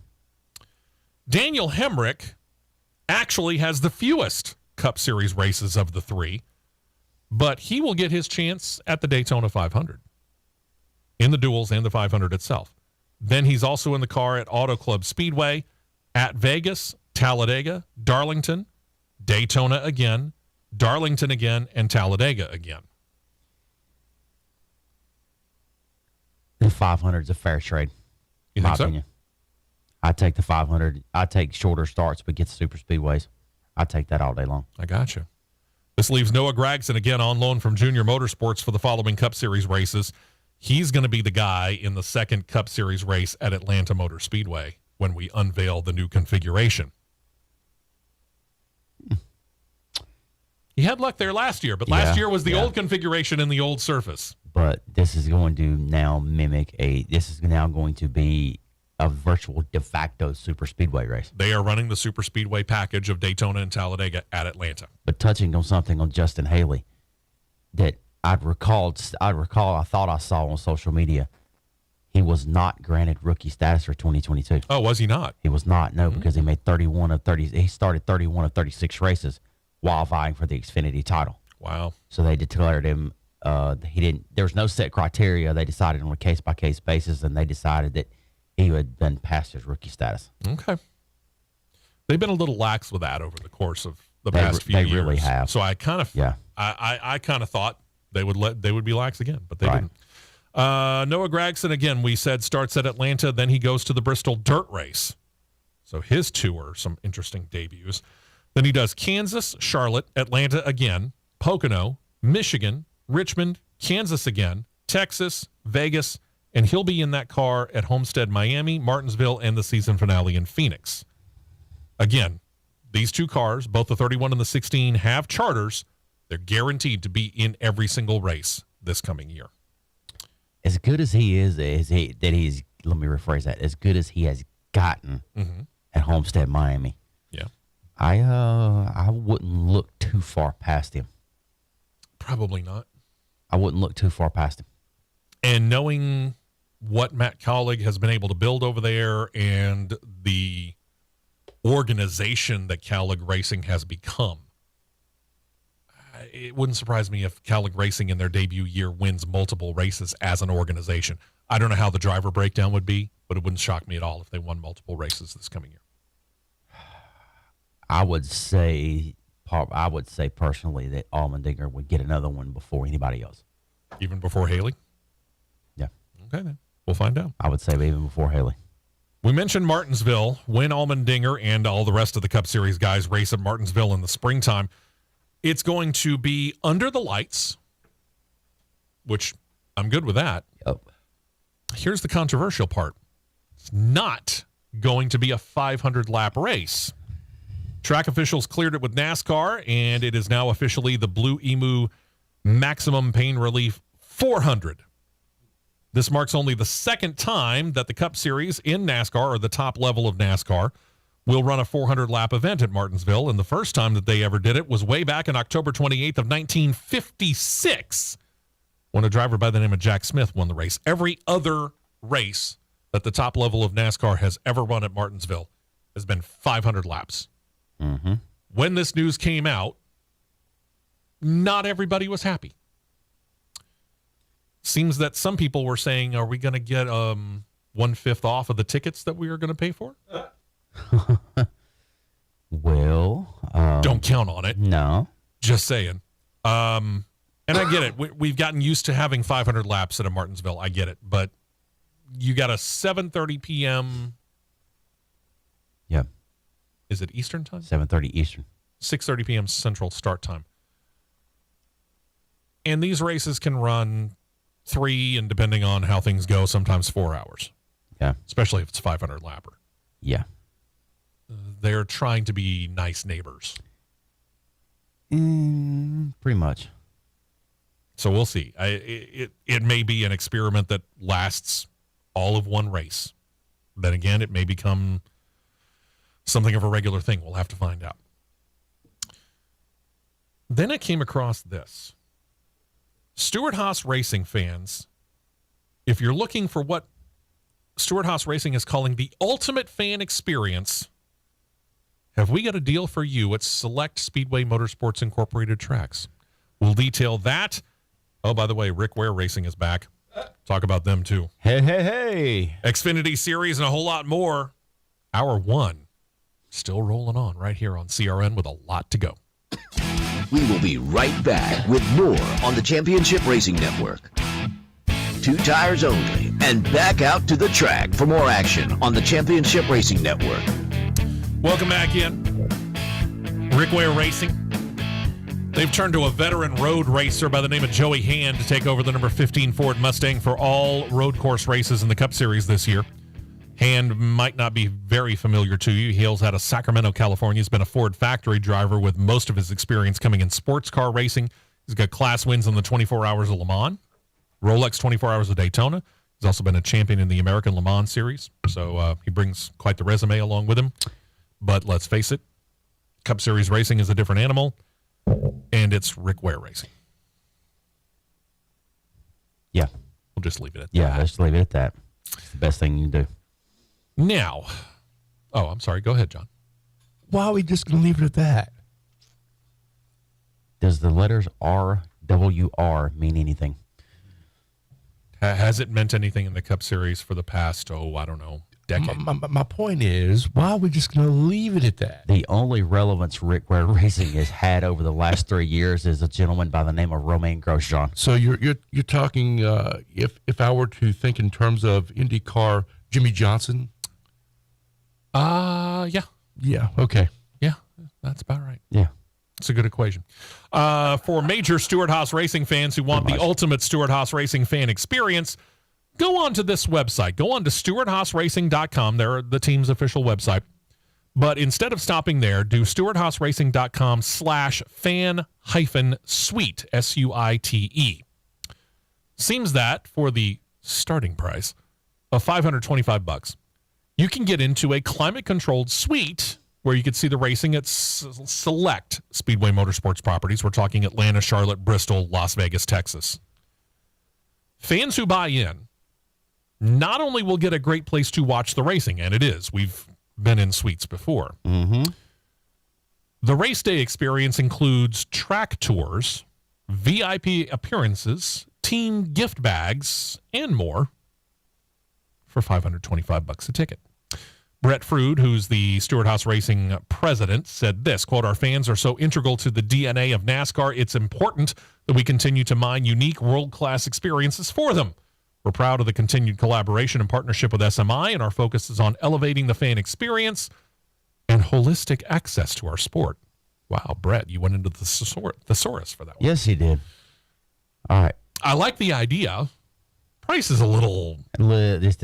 Speaker 3: Daniel Hemrick actually has the fewest Cup Series races of the 3, but he will get his chance at the Daytona 500 in the duels and the 500 itself. Then he's also in the car at Auto Club Speedway, at Vegas, Talladega, Darlington, Daytona again, Darlington again, and Talladega again.
Speaker 4: The 500 is a fair trade,
Speaker 3: You
Speaker 4: in my
Speaker 3: think so?
Speaker 4: opinion. I take the 500. I take shorter starts, but get the super speedways. I take that all day long.
Speaker 3: I got you. This leaves Noah Gragson again on loan from Junior Motorsports for the following Cup Series races. He's going to be the guy in the second Cup Series race at Atlanta Motor Speedway when we unveil the new configuration. He had luck there last year, but last year was the old configuration in the old surface.
Speaker 4: But this is going to now mimic this is now going to be a virtual de facto super speedway race.
Speaker 3: They are running the super speedway package of Daytona and Talladega at Atlanta.
Speaker 4: But touching on something on Justin Haley that I thought I saw on social media, he was not granted rookie status for 2022.
Speaker 3: Oh, was he not?
Speaker 4: He was not, no, because he made 31 of 30. He started 31 of 36 races while vying for the Xfinity title.
Speaker 3: Wow.
Speaker 4: So they declared him. He didn't. There was no set criteria. They decided on a case by case basis, and they decided that he had been past his rookie status.
Speaker 3: Okay. They've been a little lax with that over the course of the past few years.
Speaker 4: They really have.
Speaker 3: So I kind of, I kind of thought they would be lax again, but they didn't. Noah Gragson, again, we said starts at Atlanta, then he goes to the Bristol Dirt Race. So his tour, some interesting debuts. Then he does Kansas, Charlotte, Atlanta again, Pocono, Michigan, Richmond, Kansas again, Texas, Vegas, and he'll be in that car at Homestead, Miami, Martinsville, and the season finale in Phoenix. Again, these two cars, both the 31 and the 16, have charters. They're guaranteed to be in every single race this coming year.
Speaker 4: As good as he is, let me rephrase that. As good as he has gotten at Homestead, Miami.
Speaker 3: Yeah.
Speaker 4: I wouldn't look too far past him.
Speaker 3: Probably not.
Speaker 4: I wouldn't look too far past him.
Speaker 3: And knowing what Matt Collig has been able to build over there and the organization that Collig Racing has become, it wouldn't surprise me if Collig Racing in their debut year wins multiple races as an organization. I don't know how the driver breakdown would be, but it wouldn't shock me at all if they won multiple races this coming year.
Speaker 4: I would say personally that Allmendinger would get another one before anybody else.
Speaker 3: Even before Haley?
Speaker 4: Yeah.
Speaker 3: Okay, then. We'll find out.
Speaker 4: I would say even before Haley.
Speaker 3: We mentioned Martinsville. When Allmendinger and all the rest of the Cup Series guys race at Martinsville in the springtime, it's going to be under the lights, which I'm good with that.
Speaker 4: Yep.
Speaker 3: Here's the controversial part. It's not going to be a 500-lap race. Track officials cleared it with NASCAR, and it is now officially the Blue Emu Maximum Pain Relief 400. This marks only the second time that the Cup Series in NASCAR, or the top level of NASCAR, will run a 400-lap event at Martinsville, and the first time that they ever did it was way back on October 28th of 1956, when a driver by the name of Jack Smith won the race. Every other race that the top level of NASCAR has ever run at Martinsville has been 500 laps.
Speaker 4: Mm-hmm.
Speaker 3: When this news came out, not everybody was happy. Seems that some people were saying, are we going to get 1/5 off of the tickets that we are going to pay for?
Speaker 4: Well,
Speaker 3: don't count on it.
Speaker 4: No.
Speaker 3: Just saying. And I get it. We've gotten used to having 500 laps at a Martinsville. I get it. But you got a 7:30 p.m.
Speaker 4: Yeah.
Speaker 3: Is it Eastern time?
Speaker 4: 7:30 Eastern.
Speaker 3: 6:30 p.m. Central start time. And these races can run 3, and depending on how things go, sometimes 4 hours.
Speaker 4: Yeah.
Speaker 3: Especially if it's 500 lapper.
Speaker 4: Yeah.
Speaker 3: They're trying to be nice neighbors.
Speaker 4: Pretty much.
Speaker 3: So we'll see. It may be an experiment that lasts all of one race. Then again, it may become something of a regular thing. We'll have to find out. Then I came across this. Stewart-Haas Racing fans, if you're looking for what Stewart-Haas Racing is calling the ultimate fan experience, have we got a deal for you at select Speedway Motorsports Incorporated tracks? We'll detail that. Oh, by the way, Rick Ware Racing is back. Talk about them, too.
Speaker 4: Hey.
Speaker 3: Xfinity Series and a whole lot more. Hour 1 still rolling on right here on CRN with a lot to go.
Speaker 1: We will be right back with more on the Championship Racing Network. 2 tires only, and back out to the track for more action on the Championship Racing Network.
Speaker 3: Welcome back in. Rick Ware Racing. They've turned to a veteran road racer by the name of Joey Hand to take over the number 15 Ford Mustang for all road course races in the Cup Series this year. Hand might not be very familiar to you. He hails out of Sacramento, California. He's been a Ford factory driver with most of his experience coming in sports car racing. He's got class wins in the 24 Hours of Le Mans, Rolex 24 Hours of Daytona. He's He's also been a champion in the American Le Mans Series, so he brings quite the resume along with him. But let's face it, Cup Series racing is a different animal, and it's Rick Ware racing.
Speaker 4: Yeah.
Speaker 3: We'll just leave it at that.
Speaker 4: Yeah, let's leave it at that. It's the best thing you can do.
Speaker 3: Now, I'm sorry. Go ahead, John.
Speaker 5: Why are we just going to leave it at that?
Speaker 4: Does the letters RWR mean anything?
Speaker 3: Has it meant anything in the Cup Series for the past, I don't know, decade?
Speaker 5: My point is, why are we just going to leave it at that?
Speaker 4: The only relevance Rick Ware Racing has had over the last 3 years is a gentleman by the name of Romain Grosjean.
Speaker 5: So you're talking, if I were to think in terms of IndyCar, Jimmy Johnson?
Speaker 3: Yeah.
Speaker 5: Yeah, okay.
Speaker 3: Yeah, that's about right.
Speaker 4: Yeah.
Speaker 3: It's a good equation. For major Stewart-Haas racing fans who want the ultimate Stewart-Haas racing fan experience, go on to this website. Go on to StewartHaasRacing.com. They're the team's official website. But instead of stopping there, do StewartHaasRacing.com/fan-suite, SUITE. Seems that for the starting price of $525, you can get into a climate-controlled suite where you can see the racing at select Speedway Motorsports properties. We're talking Atlanta, Charlotte, Bristol, Las Vegas, Texas. Fans who buy in not only will get a great place to watch the racing, and it is. We've been in suites before.
Speaker 4: Mm-hmm.
Speaker 3: The race day experience includes track tours, VIP appearances, team gift bags, and more for $525 a ticket. Brett Frood, who's the Stewart-Haas Racing president, said this, quote, "Our fans are so integral to the DNA of NASCAR, it's important that we continue to mine unique world-class experiences for them. We're proud of the continued collaboration and partnership with SMI, and our focus is on elevating the fan experience and holistic access to our sport." Wow, Brett, you went into the thesaurus for that one.
Speaker 4: Yes, he did. All right.
Speaker 3: I like the idea. Price is a little
Speaker 4: Just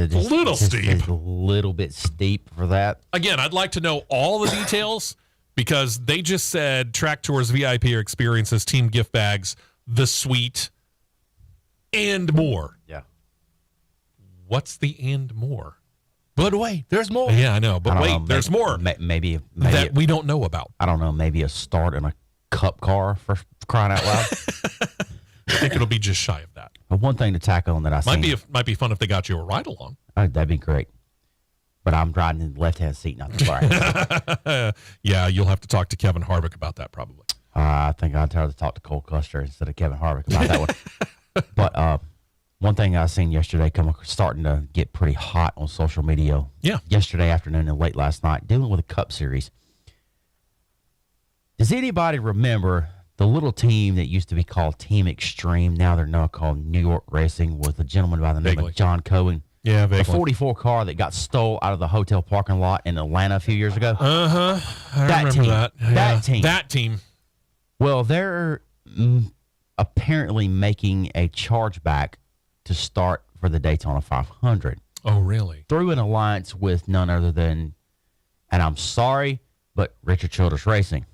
Speaker 3: steep.
Speaker 4: a little bit steep for that.
Speaker 3: Again, I'd like to know all the details because they just said track tours, VIP experiences, team gift bags, the suite, and more.
Speaker 4: Yeah.
Speaker 3: What's the and more?
Speaker 5: But wait, there's more.
Speaker 3: Yeah, I know. But
Speaker 4: I don't
Speaker 3: wait,
Speaker 4: know,
Speaker 3: there's more
Speaker 4: Maybe
Speaker 3: that we don't know about.
Speaker 4: I don't know. Maybe a start in a cup car for crying out loud.
Speaker 3: I think it'll be just shy of that.
Speaker 4: But one thing to tack on that I
Speaker 3: Might be fun if they got you a ride along.
Speaker 4: that'd be great. But I'm driving in the left-hand seat, not the right.
Speaker 3: Yeah, you'll have to talk to Kevin Harvick about that probably.
Speaker 4: I think I'd rather talk to Cole Custer instead of Kevin Harvick about that one. But one thing I seen yesterday starting to get pretty hot on social media.
Speaker 3: Yeah.
Speaker 4: Yesterday afternoon and late last night, dealing with a Cup Series. Does anybody remember the little team that used to be called Team Extreme? Now they're now called New York Racing, with a gentleman by the name
Speaker 3: Vaguely.
Speaker 4: of John Cohen.
Speaker 3: Yeah,
Speaker 4: The
Speaker 3: vaguely.
Speaker 4: 44 car that got stole out of the hotel parking lot in Atlanta a few years ago.
Speaker 3: I
Speaker 4: That
Speaker 3: remember
Speaker 4: team.
Speaker 3: that.
Speaker 4: That team.
Speaker 3: That team.
Speaker 4: Well, they're apparently making a chargeback to start for the Daytona 500
Speaker 3: Oh, really?
Speaker 4: through an alliance with none other than, and I'm sorry, but Richard Childress Racing.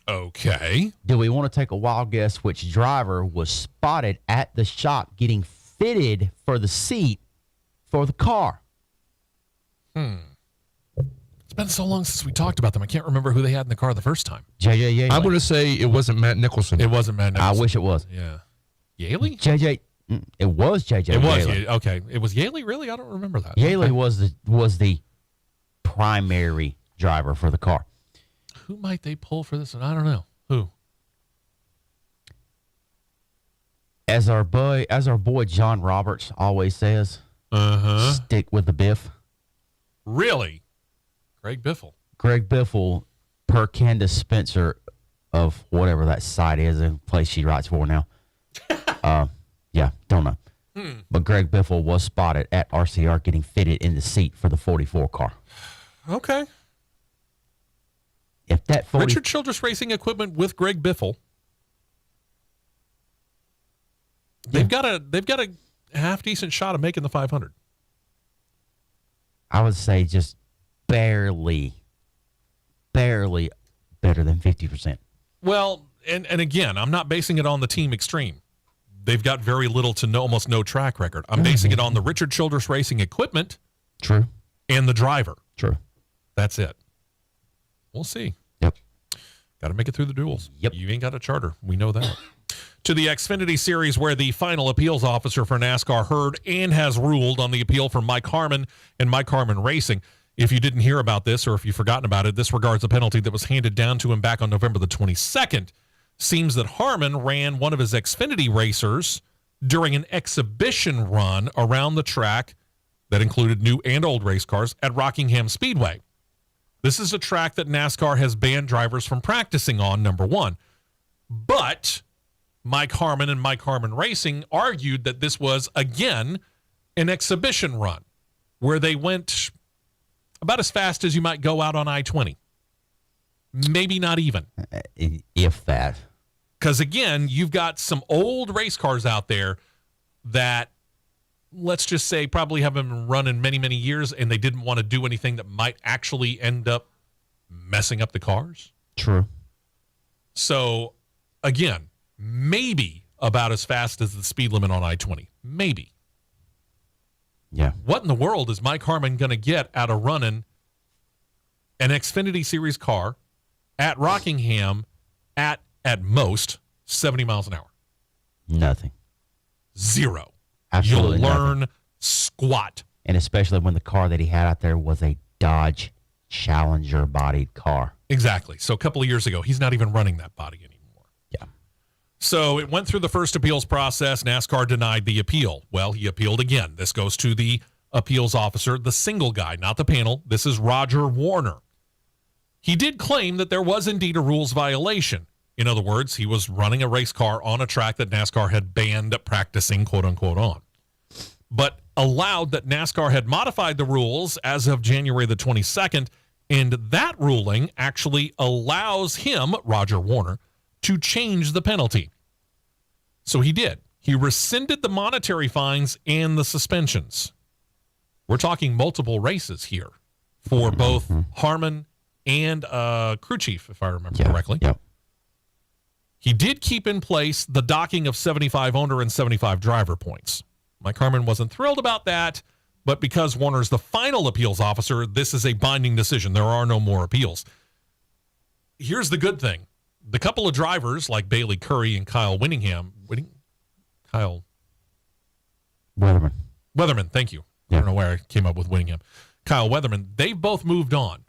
Speaker 3: Okay.
Speaker 4: Do we want to take a wild guess which driver was spotted at the shop getting fitted for the seat for the car?
Speaker 3: It's been so long since we talked about them. I can't remember who they had in the car the first time.
Speaker 4: JJ Yaley.
Speaker 5: I'm going to say it wasn't Matt Nicholson.
Speaker 3: It wasn't Matt
Speaker 4: I
Speaker 3: Nicholson.
Speaker 4: wish it was.
Speaker 3: Yeah. Yaley?
Speaker 4: It was JJ
Speaker 3: It was.
Speaker 4: Yaley.
Speaker 3: Okay. It was Yaley? Really? I don't remember that.
Speaker 4: Yaley
Speaker 3: Okay.
Speaker 4: was the primary driver for the car.
Speaker 3: Who might they pull for this one? I don't know. Who?
Speaker 4: As our boy John Roberts always says, stick with the Biff.
Speaker 3: Really? Greg Biffle.
Speaker 4: Greg Biffle, per Candace Spencer of whatever that site is, a place she writes for now. Yeah, don't know. But Greg Biffle was spotted at RCR getting fitted in the seat for the 44 car.
Speaker 3: Okay.
Speaker 4: If that 40,
Speaker 3: Richard Childress Racing Equipment with Greg Biffle. They've got a half decent shot of making the 500.
Speaker 4: I would say just barely better than 50%.
Speaker 3: Well, and again, I'm not basing it on the Team Extreme. they've got very little to almost no track record. I'm basing it on the Richard Childress Racing equipment.
Speaker 4: True.
Speaker 3: And the driver.
Speaker 4: True.
Speaker 3: That's it. We'll see.
Speaker 4: Yep.
Speaker 3: Got to make it through the duels.
Speaker 4: Yep.
Speaker 3: You ain't got a charter. We know that. To the Xfinity Series, where the final appeals officer for NASCAR heard and has ruled on the appeal from Mike Harmon and Mike Harmon Racing. If you didn't hear about this or if you've forgotten about it, this regards a penalty that was handed down to him back on November the 22nd. Seems that Harmon ran one of his Xfinity racers during an exhibition run around the track that included new and old race cars at Rockingham Speedway. This is a track that NASCAR has banned drivers from practicing on, number one. But Mike Harmon and Mike Harmon Racing argued that this was, again, an exhibition run where they went about as fast as you might go out on I-20. Maybe not even.
Speaker 4: If that.
Speaker 3: Because, again, you've got some old race cars out there that, let's just say, probably haven't been run in many, many years, and they didn't want to do anything that might actually end up messing up the cars.
Speaker 4: True.
Speaker 3: So, again, maybe about as fast as the speed limit on I-20. Maybe.
Speaker 4: Yeah.
Speaker 3: What in the world is Mike Harmon going to get out of running an Xfinity Series car at Rockingham at most 70 miles an hour?
Speaker 4: Nothing.
Speaker 3: Zero.
Speaker 4: Absolutely
Speaker 3: You'll learn
Speaker 4: nothing.
Speaker 3: squat.
Speaker 4: And especially when the car that he had out there was a Dodge Challenger bodied car.
Speaker 3: Exactly. So a couple of years ago, he's not even running that body anymore.
Speaker 4: Yeah.
Speaker 3: So it went through the first appeals process. NASCAR denied the appeal. Well, he appealed again. This goes to the appeals officer, the single guy, not the panel. This is Roger Warner. He did claim that there was indeed a rules violation. In other words, he was running a race car on a track that NASCAR had banned practicing, quote unquote, on. But allowed that NASCAR had modified the rules as of January the 22nd, and that ruling actually allows him, Roger Warner, to change the penalty. So he did. He rescinded the monetary fines and the suspensions. We're talking multiple races here for both Harmon and crew chief, if I remember correctly.
Speaker 4: Yep.
Speaker 3: He did keep in place the docking of 75 owner and 75 driver points. Mike Harmon wasn't thrilled about that, but because Warner's the final appeals officer, this is a binding decision. There are no more appeals. Here's the good thing. The couple of drivers like Bailey Curry and Kyle Weatherman, thank you.
Speaker 4: Yeah.
Speaker 3: I don't know where I came up with Winningham. Kyle Weatherman, they've both moved on.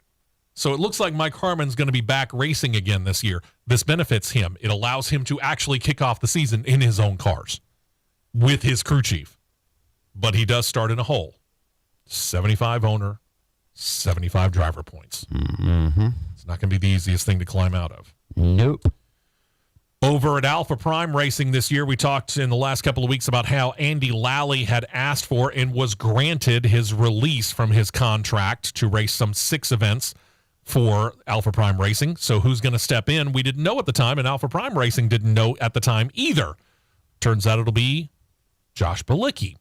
Speaker 3: So it looks like Mike Harmon's going to be back racing again this year. This benefits him. It allows him to actually kick off the season in his own cars with his crew chief. But he does start in a hole. 75 owner, 75 driver points.
Speaker 4: Mm-hmm.
Speaker 3: It's not going to be the easiest thing to climb out of.
Speaker 4: Nope.
Speaker 3: Over at Alpha Prime Racing this year, we talked in the last couple of weeks about how Andy Lally had asked for and was granted his release from his contract to race some 6 events for Alpha Prime Racing. So who's going to step in? We didn't know at the time, and Alpha Prime Racing didn't know at the time either. Turns out it'll be Josh Bilicki.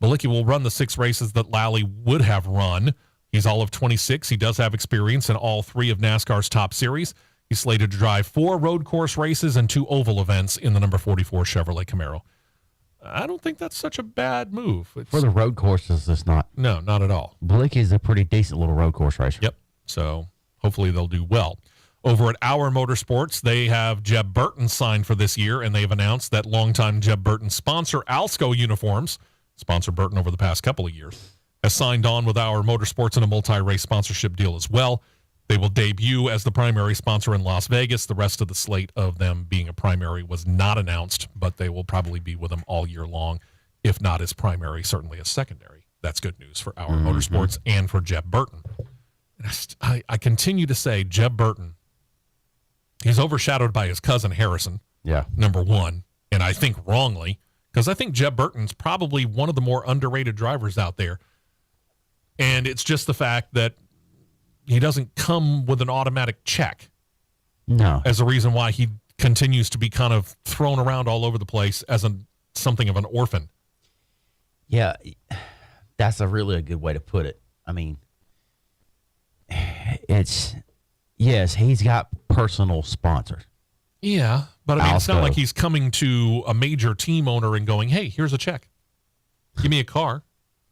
Speaker 3: Bilicki will run the 6 races that Lally would have run. He's all of 26. He does have experience in all 3 of NASCAR's top series. He's slated to drive 4 road course races and 2 oval events in the number 44 Chevrolet Camaro. I don't think that's such a bad move.
Speaker 4: For the road courses, it's not.
Speaker 3: No, not at all.
Speaker 4: Bilicki is a pretty decent little road course racer.
Speaker 3: Yep. So hopefully they'll do well. Over at Our Motorsports, they have Jeb Burton signed for this year, and they've announced that longtime Jeb Burton sponsor Alsco Uniforms, sponsor Burton over the past couple of years, has signed on with Our Motorsports in a multi-race sponsorship deal as well. They will debut as the primary sponsor in Las Vegas. The rest of the slate of them being a primary was not announced, but they will probably be with them all year long, if not as primary, certainly as secondary. That's good news for Our Motorsports and for Jeb Burton. I continue to say Jeb Burton, he's overshadowed by his cousin Harrison, number one, and I think wrongly, because I think Jeb Burton's probably one of the more underrated drivers out there. And it's just the fact that he doesn't come with an automatic check.
Speaker 4: No.
Speaker 3: As a reason why he continues to be kind of thrown around all over the place as something of an orphan.
Speaker 4: Yeah, that's a good way to put it. I mean, yes, he's got personal sponsors.
Speaker 3: Yeah, but I mean, it's not
Speaker 4: Alsco.
Speaker 3: like he's coming to a major team owner and going, hey, here's a check. Give me a car.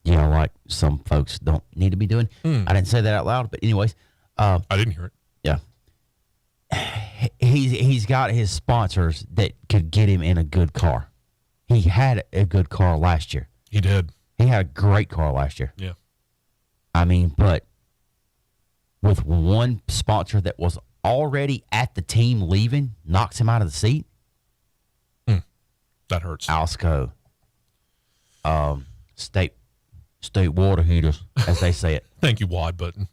Speaker 4: Like some folks don't need to be doing. I didn't say that out loud, but anyways.
Speaker 3: I didn't hear it.
Speaker 4: Yeah. He's got his sponsors that could get him in a good car. He had a good car last year.
Speaker 3: He did.
Speaker 4: He had a great car last year.
Speaker 3: Yeah.
Speaker 4: I mean, but with one sponsor that was already at the team leaving, knocks him out of the seat.
Speaker 3: That hurts.
Speaker 4: Alsco. State water heaters, as they say it.
Speaker 3: Thank you, Wad Button.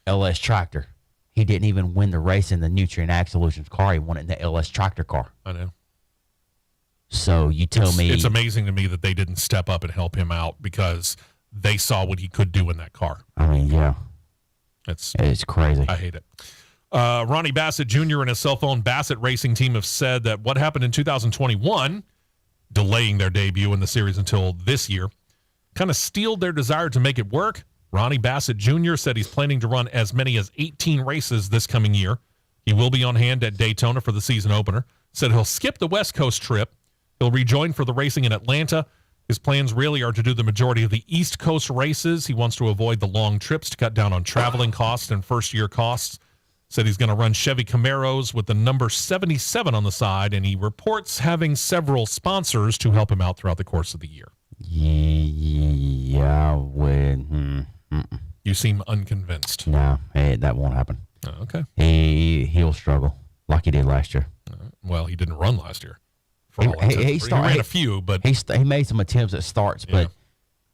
Speaker 4: LS Tractor. He didn't even win the race in the Nutrient Ag Solutions car. He won it in the LS Tractor car.
Speaker 3: I know.
Speaker 4: So you tell me.
Speaker 3: It's amazing to me that they didn't step up and help him out because they saw what he could do in that car.
Speaker 4: I mean, yeah.
Speaker 3: It's
Speaker 4: crazy.
Speaker 3: I hate it. Ronnie Bassett Jr. and his cell phone Bassett Racing team have said that what happened in 2021, delaying their debut in the series until this year, kind of steeled their desire to make it work. Ronnie Bassett Jr. said he's planning to run as many as 18 races this coming year. He will be on hand at Daytona for the season opener. Said he'll skip the West Coast trip. He'll rejoin for the racing in Atlanta. His plans really are to do the majority of the East Coast races. He wants to avoid the long trips to cut down on traveling costs and first-year costs. Said he's going to run Chevy Camaros with the number 77 on the side, and he reports having several sponsors to help him out throughout the course of the year.
Speaker 4: Yeah,
Speaker 3: You seem unconvinced.
Speaker 4: no, that won't happen.
Speaker 3: Oh, okay.
Speaker 4: He'll struggle like he did last year.
Speaker 3: Well, he didn't run last year. For all
Speaker 4: He
Speaker 3: intents. He ran a few, but
Speaker 4: He made some attempts at starts, but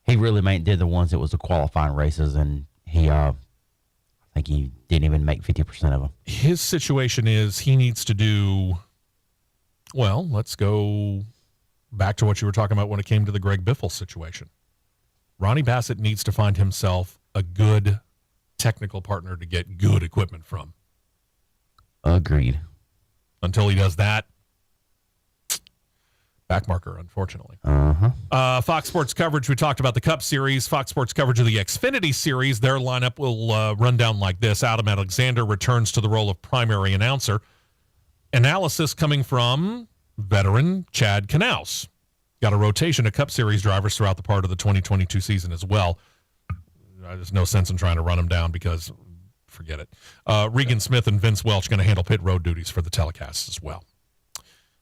Speaker 4: he really did the ones that was the qualifying races, and I think he didn't even make 50% of them.
Speaker 3: his situation is he needs to do, well, let's go back to what you were talking about when it came to the Greg Biffle situation. Ronnie Bassett needs to find himself a good technical partner to get good equipment from.
Speaker 4: Agreed.
Speaker 3: Until he does that, backmarker, unfortunately. Fox Sports coverage, we talked about the Cup Series. Fox Sports coverage of the Xfinity Series. Their lineup will run down like this. Adam Alexander returns to the role of primary announcer. Analysis coming from veteran Chad Knaus. Got a rotation of Cup Series drivers throughout the part of the 2022 season as well. There's no sense in trying to run them down because forget it. Regan Smith and Vince Welch going to handle pit road duties for the telecasts as well.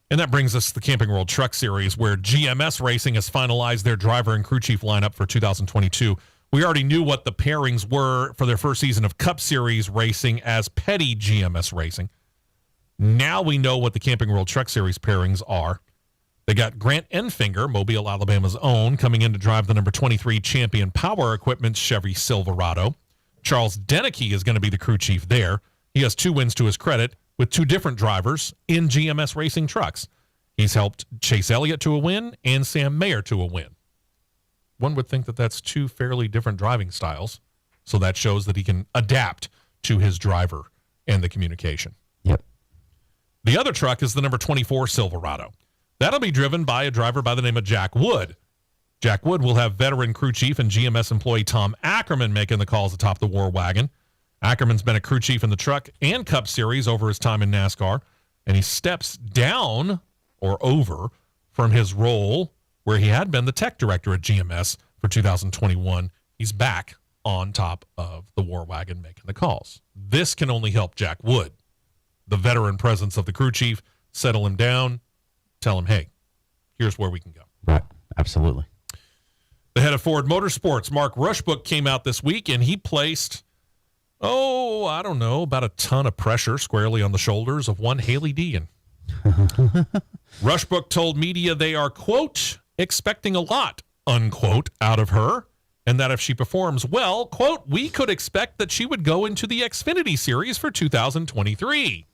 Speaker 3: And that brings us to the Camping World Truck Series, where GMS Racing has finalized their driver and crew chief lineup for 2022. We already knew what the pairings were for their first season of Cup Series racing as petty GMS Racing. Now we know what the Camping World Truck Series pairings are. They got Grant Enfinger, Mobile, Alabama's own, coming in to drive the number 23 Champion Power Equipment Chevy Silverado. Charles Deneke is going to be the crew chief there. He has 2 wins to his credit with 2 different drivers in GMS Racing trucks. He's helped Chase Elliott to a win and Sam Mayer to a win. One would think that that's 2 fairly different driving styles, so that shows that he can adapt to his driver and the communication.
Speaker 4: Yep.
Speaker 3: The other truck is the number 24 Silverado. That'll be driven by a driver by the name of Jack Wood. Jack Wood will have veteran crew chief and GMS employee Tom Ackerman making the calls atop the War Wagon. Ackerman's been a crew chief in the truck and Cup Series over his time in NASCAR, and he steps down or over from his role where he had been the tech director at GMS for 2021. He's back on top of the War Wagon making the calls. This can only help Jack Wood, the veteran presence of the crew chief, settle him down, tell him, hey, here's where we can go.
Speaker 4: Right. Absolutely.
Speaker 3: The head of Ford Motorsports, Mark Rushbrook, came out this week, and he placed, about a ton of pressure squarely on the shoulders of one Haley Deegan. Rushbrook told media they are, quote, expecting a lot, unquote, out of her, and that if she performs well, quote, we could expect that she would go into the Xfinity Series for 2023.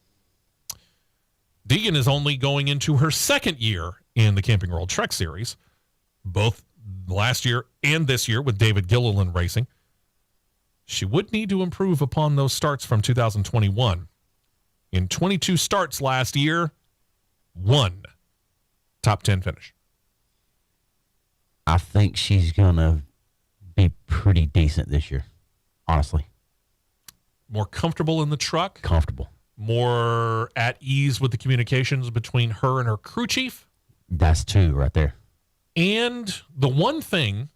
Speaker 3: Deegan is only going into her second year in the Camping World Truck Series, both last year and this year with David Gilliland Racing. She would need to improve upon those starts from 2021. In 22 starts last year, 1 top 10 finish.
Speaker 4: I think she's going to be pretty decent this year, honestly.
Speaker 3: More comfortable in the truck.
Speaker 4: Comfortable.
Speaker 3: more at ease with the communications between her and her crew chief.
Speaker 4: That's two right there.
Speaker 3: And the one thing,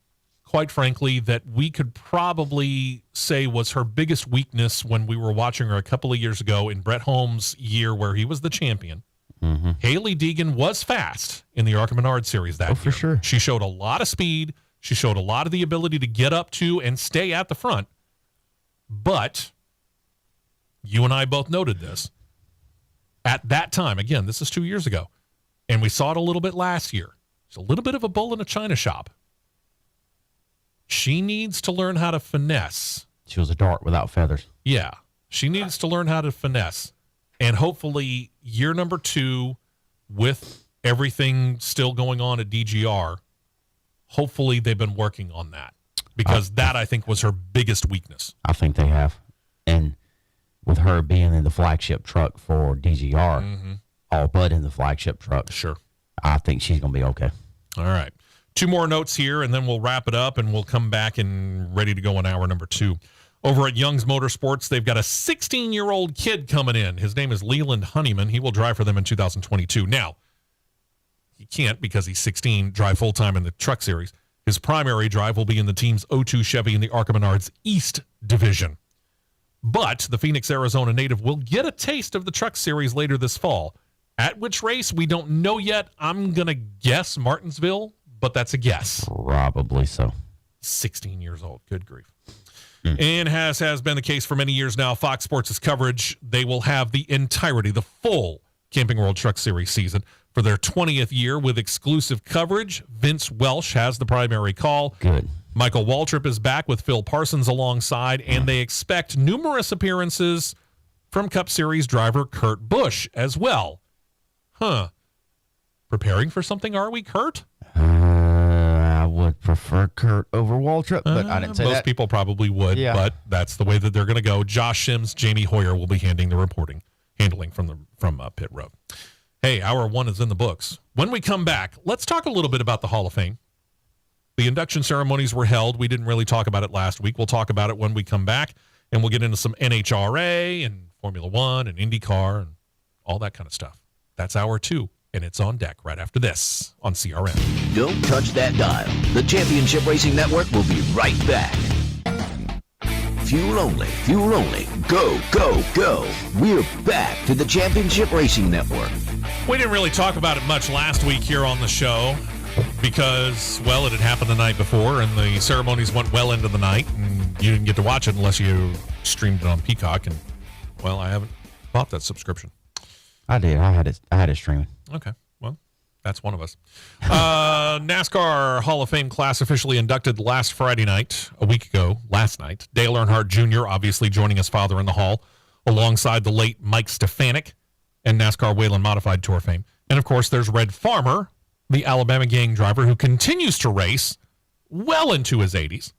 Speaker 3: quite frankly, that we could probably say was her biggest weakness when we were watching her a couple of years ago in Brett Holmes' year where he was the champion.
Speaker 4: Mm-hmm.
Speaker 3: Haley Deegan was fast in the ARCA Menard series that year.
Speaker 4: For sure.
Speaker 3: She showed a lot of speed. She showed a lot of the ability to get up to and stay at the front. But you and I both noted this. At that time, again, this is 2 years ago, and we saw it a little bit last year. It's a little bit of a bull in a china shop. She needs to learn how to finesse.
Speaker 4: She was a dart without feathers.
Speaker 3: Yeah. She needs to learn how to finesse. And hopefully year number 2, with everything still going on at DGR, hopefully they've been working on that. Because that, I think, was her biggest weakness.
Speaker 4: I think they have. And with her being in the flagship truck for DGR, all but in the flagship truck,
Speaker 3: Sure.
Speaker 4: I think she's going to be okay.
Speaker 3: All right. 2 more notes here, and then we'll wrap it up, and we'll come back and ready to go in hour number 2. Over at Young's Motorsports, they've got a 16-year-old kid coming in. His name is Leland Honeyman. He will drive for them in 2022. Now, he can't, because he's 16, drive full-time in the truck series. His primary drive will be in the team's 02 Chevy in the ARCA Menards East Division. But the Phoenix, Arizona native will get a taste of the truck series later this fall. At which race, we don't know yet. I'm going to guess Martinsville, but that's a guess.
Speaker 4: Probably so.
Speaker 3: 16 years old. Good grief. And has been the case for many years now. Fox Sports' coverage, they will have the entirety, the full Camping World Truck Series season for their 20th year with exclusive coverage. Vince Welsh has the primary call.
Speaker 4: Good.
Speaker 3: Michael Waltrip is back with Phil Parsons alongside, and they expect numerous appearances from Cup Series driver Kurt Busch as well. Preparing for something, are we, Kurt?
Speaker 4: I would prefer Kurt over Waltrip, but I didn't say
Speaker 3: most
Speaker 4: that.
Speaker 3: people probably would,
Speaker 4: Yeah.
Speaker 3: but that's the way that they're going to go. Josh Sims, Jamie Hoyer will be handling from Pit Road. Hey, hour 1 is in the books. When we come back, let's talk a little bit about the Hall of Fame. The induction ceremonies were held. We didn't really talk about it last week. We'll talk about it when we come back, and we'll get into some NHRA and Formula One and Indycar and all that kind of stuff. That's hour 2, and it's on deck right after this on CRN.
Speaker 1: Don't touch that dial. The Championship Racing Network will be right back. Fuel only, fuel only. Go, go, go. We're back to the Championship Racing Network.
Speaker 3: We didn't really talk about it much last week here on the show because, well, it had happened the night before, and the ceremonies went well into the night, and you didn't get to watch it unless you streamed it on Peacock, and, well, I haven't bought that subscription.
Speaker 4: I did. I had it streaming.
Speaker 3: Okay. Well, that's one of us. NASCAR Hall of Fame class officially inducted last Friday night, a week ago, last night. Dale Earnhardt Jr. obviously joining his father in the hall, alongside the late Mike Stefanik and NASCAR Whelen Modified Tour fame. And, of course, there's Red Farmer, the Alabama gang driver who continues to race well into his 80s.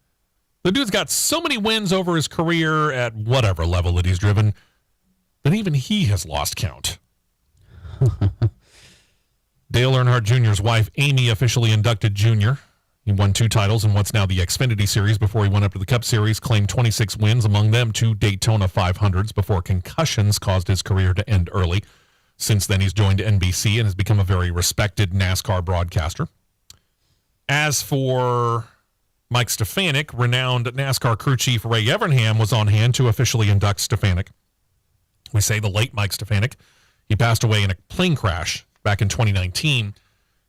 Speaker 3: The dude's got so many wins over his career at whatever level that he's driven that even he has lost count. Dale Earnhardt Jr.'s wife, Amy, officially inducted Jr. He won 2 titles in what's now the Xfinity Series before he went up to the Cup Series, claimed 26 wins, among them 2 Daytona 500s before concussions caused his career to end early. Since then, he's joined NBC and has become a very respected NASCAR broadcaster. As for Mike Stefanik, renowned NASCAR crew chief Ray Evernham was on hand to officially induct Stefanik. We say the late Mike Stefanik. He passed away in a plane crash back in 2019.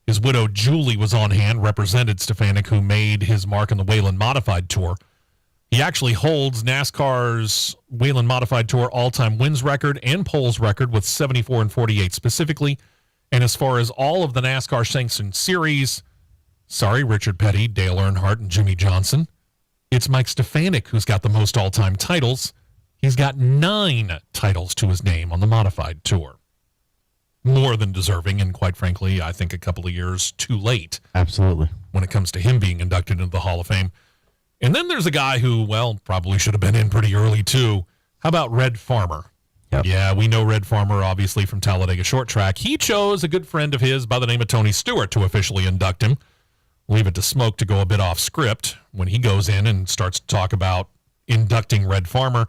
Speaker 3: His widow, Julie, was on hand, represented Stefanik, who made his mark in the Whelen Modified Tour. He actually holds NASCAR's Whelen Modified Tour all-time wins record and poles record with 74 and 48 specifically. And as far as all of the NASCAR sanctioned series, sorry, Richard Petty, Dale Earnhardt, and Jimmy Johnson, it's Mike Stefanik who's got the most all-time titles. He's got 9 titles to his name on the Modified Tour. More than deserving, and quite frankly, I think a couple of years too late.
Speaker 4: Absolutely.
Speaker 3: When it comes to him being inducted into the Hall of Fame. And then there's a guy who, well, probably should have been in pretty early too. How about Red Farmer?
Speaker 4: Yep.
Speaker 3: Yeah, we know Red Farmer, obviously, from Talladega Short Track. He chose a good friend of his by the name of Tony Stewart to officially induct him. Leave it to Smoke to go a bit off script when he goes in and starts to talk about inducting Red Farmer.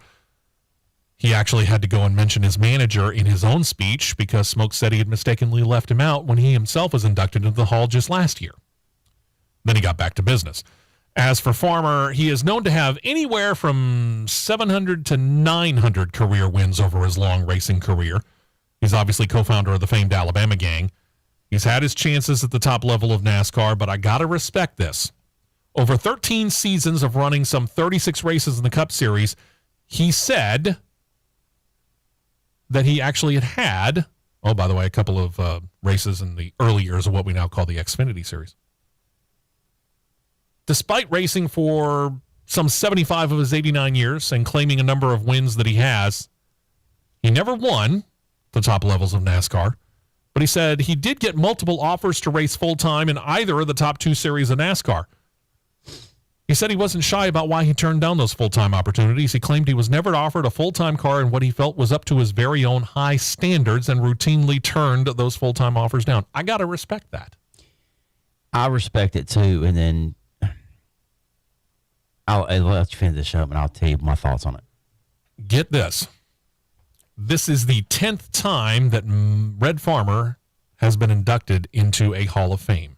Speaker 3: He actually had to go and mention his manager in his own speech because Smoke said he had mistakenly left him out when he himself was inducted into the Hall just last year. Then he got back to business. As for Farmer, he is known to have anywhere from 700 to 900 career wins over his long racing career. He's obviously co-founder of the famed Alabama gang. He's had his chances at the top level of NASCAR, but I got to respect this. Over 13 seasons of running some 36 races in the Cup Series, he said that he actually had, oh, by the way, a couple of races in the early years of what we now call the Xfinity Series. Despite racing for some 75 of his 89 years and claiming a number of wins that he has, he never won the top levels of NASCAR. But he said he did get multiple offers to race full-time in either of the top two series of NASCAR. He said he wasn't shy about why he turned down those full-time opportunities. He claimed he was never offered a full-time car in what he felt was up to his very own high standards and routinely turned those full-time offers down. I got to respect that.
Speaker 4: I respect it too, and then I'll let you finish this up, and I'll tell you my thoughts on it.
Speaker 3: Get this. This is the 10th time that Red Farmer has been inducted into a Hall of Fame.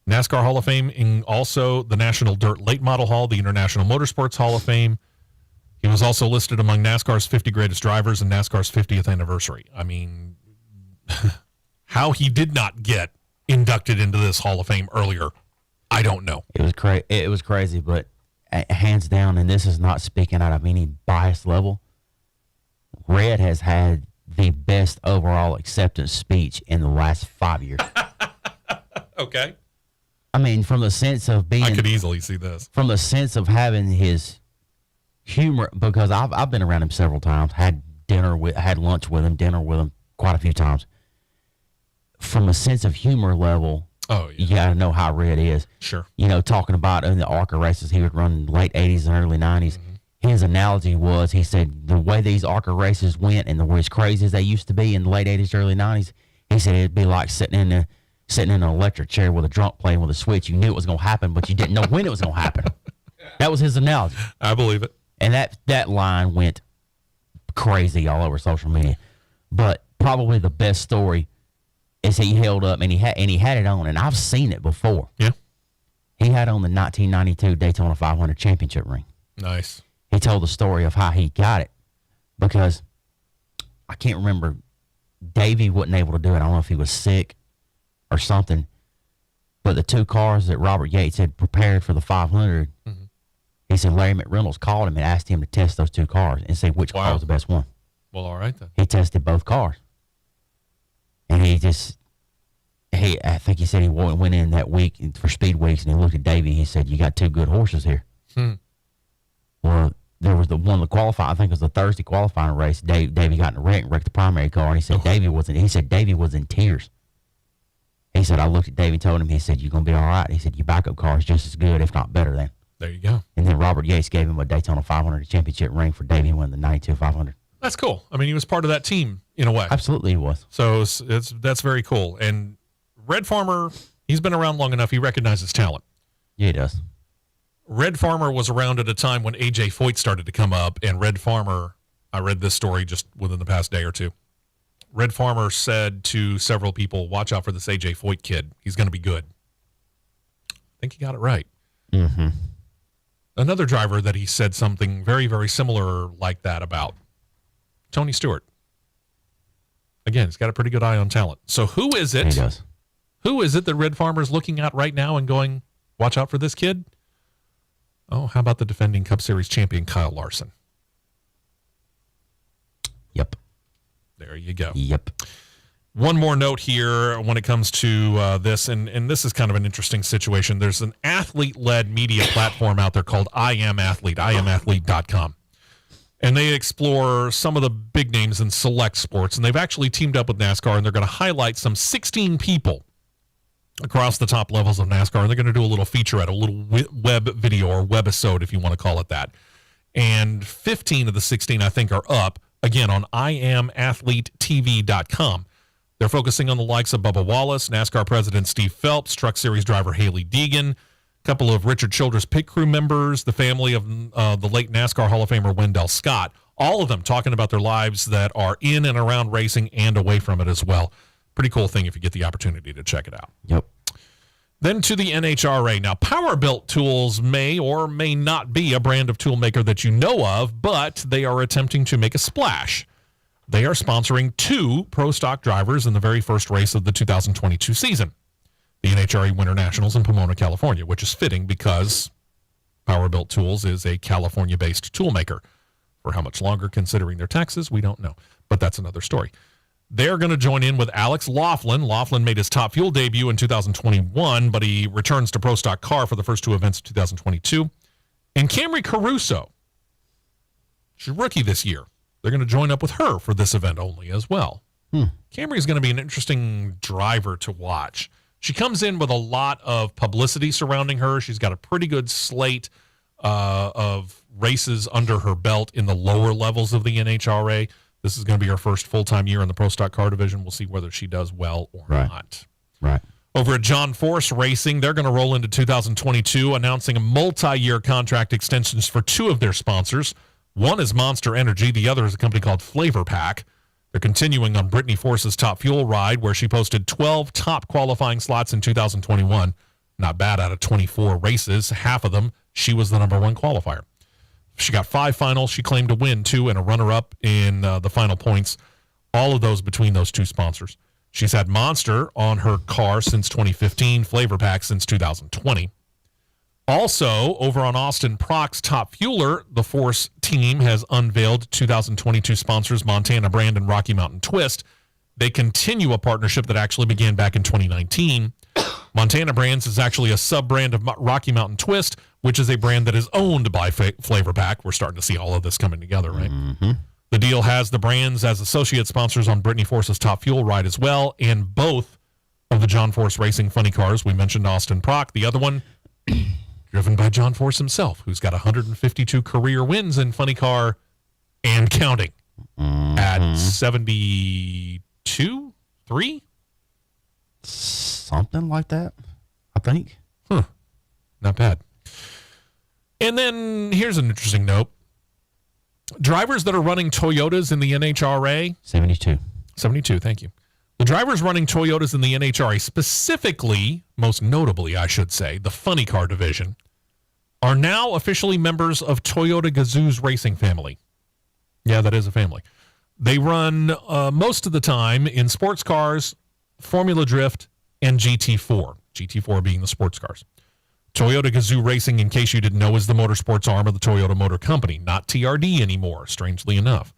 Speaker 3: NASCAR Hall of Fame, and also the National Dirt Late Model Hall, the International Motorsports Hall of Fame. He was also listed among NASCAR's 50 greatest drivers and NASCAR's 50th anniversary. I mean, how he did not get inducted into this Hall of Fame earlier, I don't know.
Speaker 4: It was crazy, but hands down, and this is not speaking out of any bias level, Red has had the best overall acceptance speech in the last 5 years.
Speaker 3: Okay.
Speaker 4: I mean, from the sense of being...
Speaker 3: I could easily see this.
Speaker 4: From the sense of having his humor, because I've been around him several times, had lunch with him, dinner with him quite a few times. From a sense of humor level, you got to know how Red is.
Speaker 3: Sure.
Speaker 4: You know, talking about in the ARCA races he would run late 80s and early 90s. Mm-hmm. His analogy was, he said, the way these ARCA races went and the way as crazy as they used to be in the late 80s, early 90s, he said it'd be like sitting in an electric chair with a drunk playing with a switch. You knew it was going to happen, but you didn't know when it was going to happen. That was his analogy.
Speaker 3: I believe it.
Speaker 4: And that line went crazy all over social media. But probably the best story is he held up and he had it on, and I've seen it before.
Speaker 3: Yeah.
Speaker 4: He had on the 1992 Daytona 500 championship ring.
Speaker 3: Nice.
Speaker 4: He told the story of how he got it because I can't remember. Davey wasn't able to do it. I don't know if he was sick or something. But the two cars that Robert Yates had prepared for the 500, he said Larry McReynolds called him and asked him to test those two cars and say which car was the best one.
Speaker 3: Well, all right then.
Speaker 4: He tested both cars. And I think he said he went in that week for speed weeks and he looked at Davey and he said, you got two good horses here. Well, there was the qualifying, I think it was the Thursday qualifying race. Davey got in a wrecked the primary car, and he said Davey was in tears. He said, I looked at Davey and told him, he said, you're going to be all right. He said, your backup car is just as good, if not better than.
Speaker 3: There you go.
Speaker 4: And then Robert Yates gave him a Daytona 500 championship ring for Davey winning the 92 500.
Speaker 3: That's cool. I mean, he was part of that team in a way.
Speaker 4: Absolutely he was.
Speaker 3: So that's very cool. And Red Farmer, he's been around long enough. He recognizes talent.
Speaker 4: Yeah, he does.
Speaker 3: Red Farmer was around at a time when A.J. Foyt started to come up, and Red Farmer, I read this story just within the past day or two. Red Farmer said to several people, watch out for this A.J. Foyt kid. He's going to be good. I think he got it right.
Speaker 4: Mm-hmm.
Speaker 3: Another driver that he said something very, very similar like that about, Tony Stewart. Again, he's got a pretty good eye on talent. So who is it?
Speaker 4: He does.
Speaker 3: Who is it that Red Farmer's looking at right now and going, watch out for this kid? Oh, how about the defending Cup Series champion, Kyle Larson?
Speaker 4: Yep.
Speaker 3: There you go.
Speaker 4: Yep.
Speaker 3: One more note here when it comes to this, and this is kind of an interesting situation. There's an athlete-led media platform out there called I Am Athlete, IamAthlete.com. And they explore some of the big names in select sports, and they've actually teamed up with NASCAR, and they're going to highlight some 16 people across the top levels of NASCAR, and they're going to do a little featurette, a little web video or webisode, if you want to call it that. And 15 of the 16, I think, are up, again, on IamAthleteTV.com. They're focusing on the likes of Bubba Wallace, NASCAR President Steve Phelps, Truck Series driver Haley Deegan, a couple of Richard Childress pit crew members, the family of the late NASCAR Hall of Famer Wendell Scott, All of them talking about their lives that are in and around racing and away from it as well. Pretty cool thing if you get the opportunity to check it out.
Speaker 4: Yep.
Speaker 3: Then to the NHRA. Now, Powerbuilt Tools may or may not be a brand of tool maker that you know of, but they are attempting to make a splash. They are sponsoring 2 pro stock drivers in the very first race of the 2022 season, the NHRA Winter Nationals in Pomona, California, which is fitting because Powerbuilt Tools is a California-based tool maker. For how much longer, considering their taxes, we don't know, but that's another story. They're going to join in with Alex Laughlin. Laughlin made his Top Fuel debut in 2021, but he returns to Pro Stock Car for the first 2 events of 2022. And Camry Caruso, she's a rookie this year. They're going to join up with her for this event only as well. Camry is going to be an interesting driver to watch. She comes in with a lot of publicity surrounding her. She's got a pretty good slate of races under her belt in the lower levels of the NHRA. This is going to be her first full-time year in the Pro Stock Car division. We'll see whether she does well or not.
Speaker 4: Right.
Speaker 3: Over at John Force Racing, they're going to roll into 2022, announcing a multi-year contract extensions for 2 of their sponsors. One is Monster Energy. The other is a company called Flavor Pack. They're continuing on Brittany Force's Top Fuel ride, where she posted 12 top qualifying slots in 2021. Not bad out of 24 races. Half of them, she was the number 1 qualifier. She got 5 finals. She claimed to win 2 and a runner-up in the final points. All of those between those 2 sponsors. She's had Monster on her car since 2015, Flavor Pack since 2020. Also, over on Austin Proc's Top Fueler, the Force team has unveiled 2022 sponsors Montana Brand and Rocky Mountain Twist. They continue a partnership that actually began back in 2019. Montana Brands is actually a sub-brand of Rocky Mountain Twist, which is a brand that is owned by Flavor Pack. We're starting to see all of this coming together, right? Mm-hmm. The deal has the brands as associate sponsors on Brittany Force's Top Fuel ride as well, and both of the John Force Racing funny cars. We mentioned Austin Proc. The other one, driven by John Force himself, who's got 152 career wins in funny car and counting at 72, 3?
Speaker 4: Something like that, I think.
Speaker 3: Not bad. And then here's an interesting note. Drivers that are running Toyotas in the NHRA.
Speaker 4: 72.
Speaker 3: 72, thank you. The drivers running Toyotas in the NHRA, specifically, most notably, I should say, the funny car division, are now officially members of Toyota Gazoo's racing family. Yeah, that is a family. They run most of the time in sports cars, Formula Drift, and GT4. GT4 being the sports cars. Toyota Gazoo Racing, in case you didn't know, is the motorsports arm of the Toyota Motor Company, not TRD anymore, strangely enough.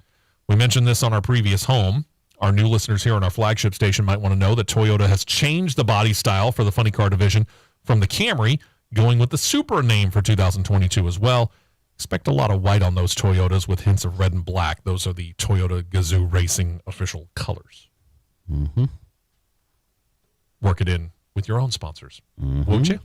Speaker 3: We mentioned this on our previous home. Our new listeners here on our flagship station might want to know that Toyota has changed the body style for the funny car division from the Camry, going with the Supra name for 2022 as well. Expect a lot of white on those Toyotas with hints of red and black. Those are the Toyota Gazoo Racing official colors.
Speaker 4: Mm-hmm.
Speaker 3: Work it in with your own sponsors, won't you?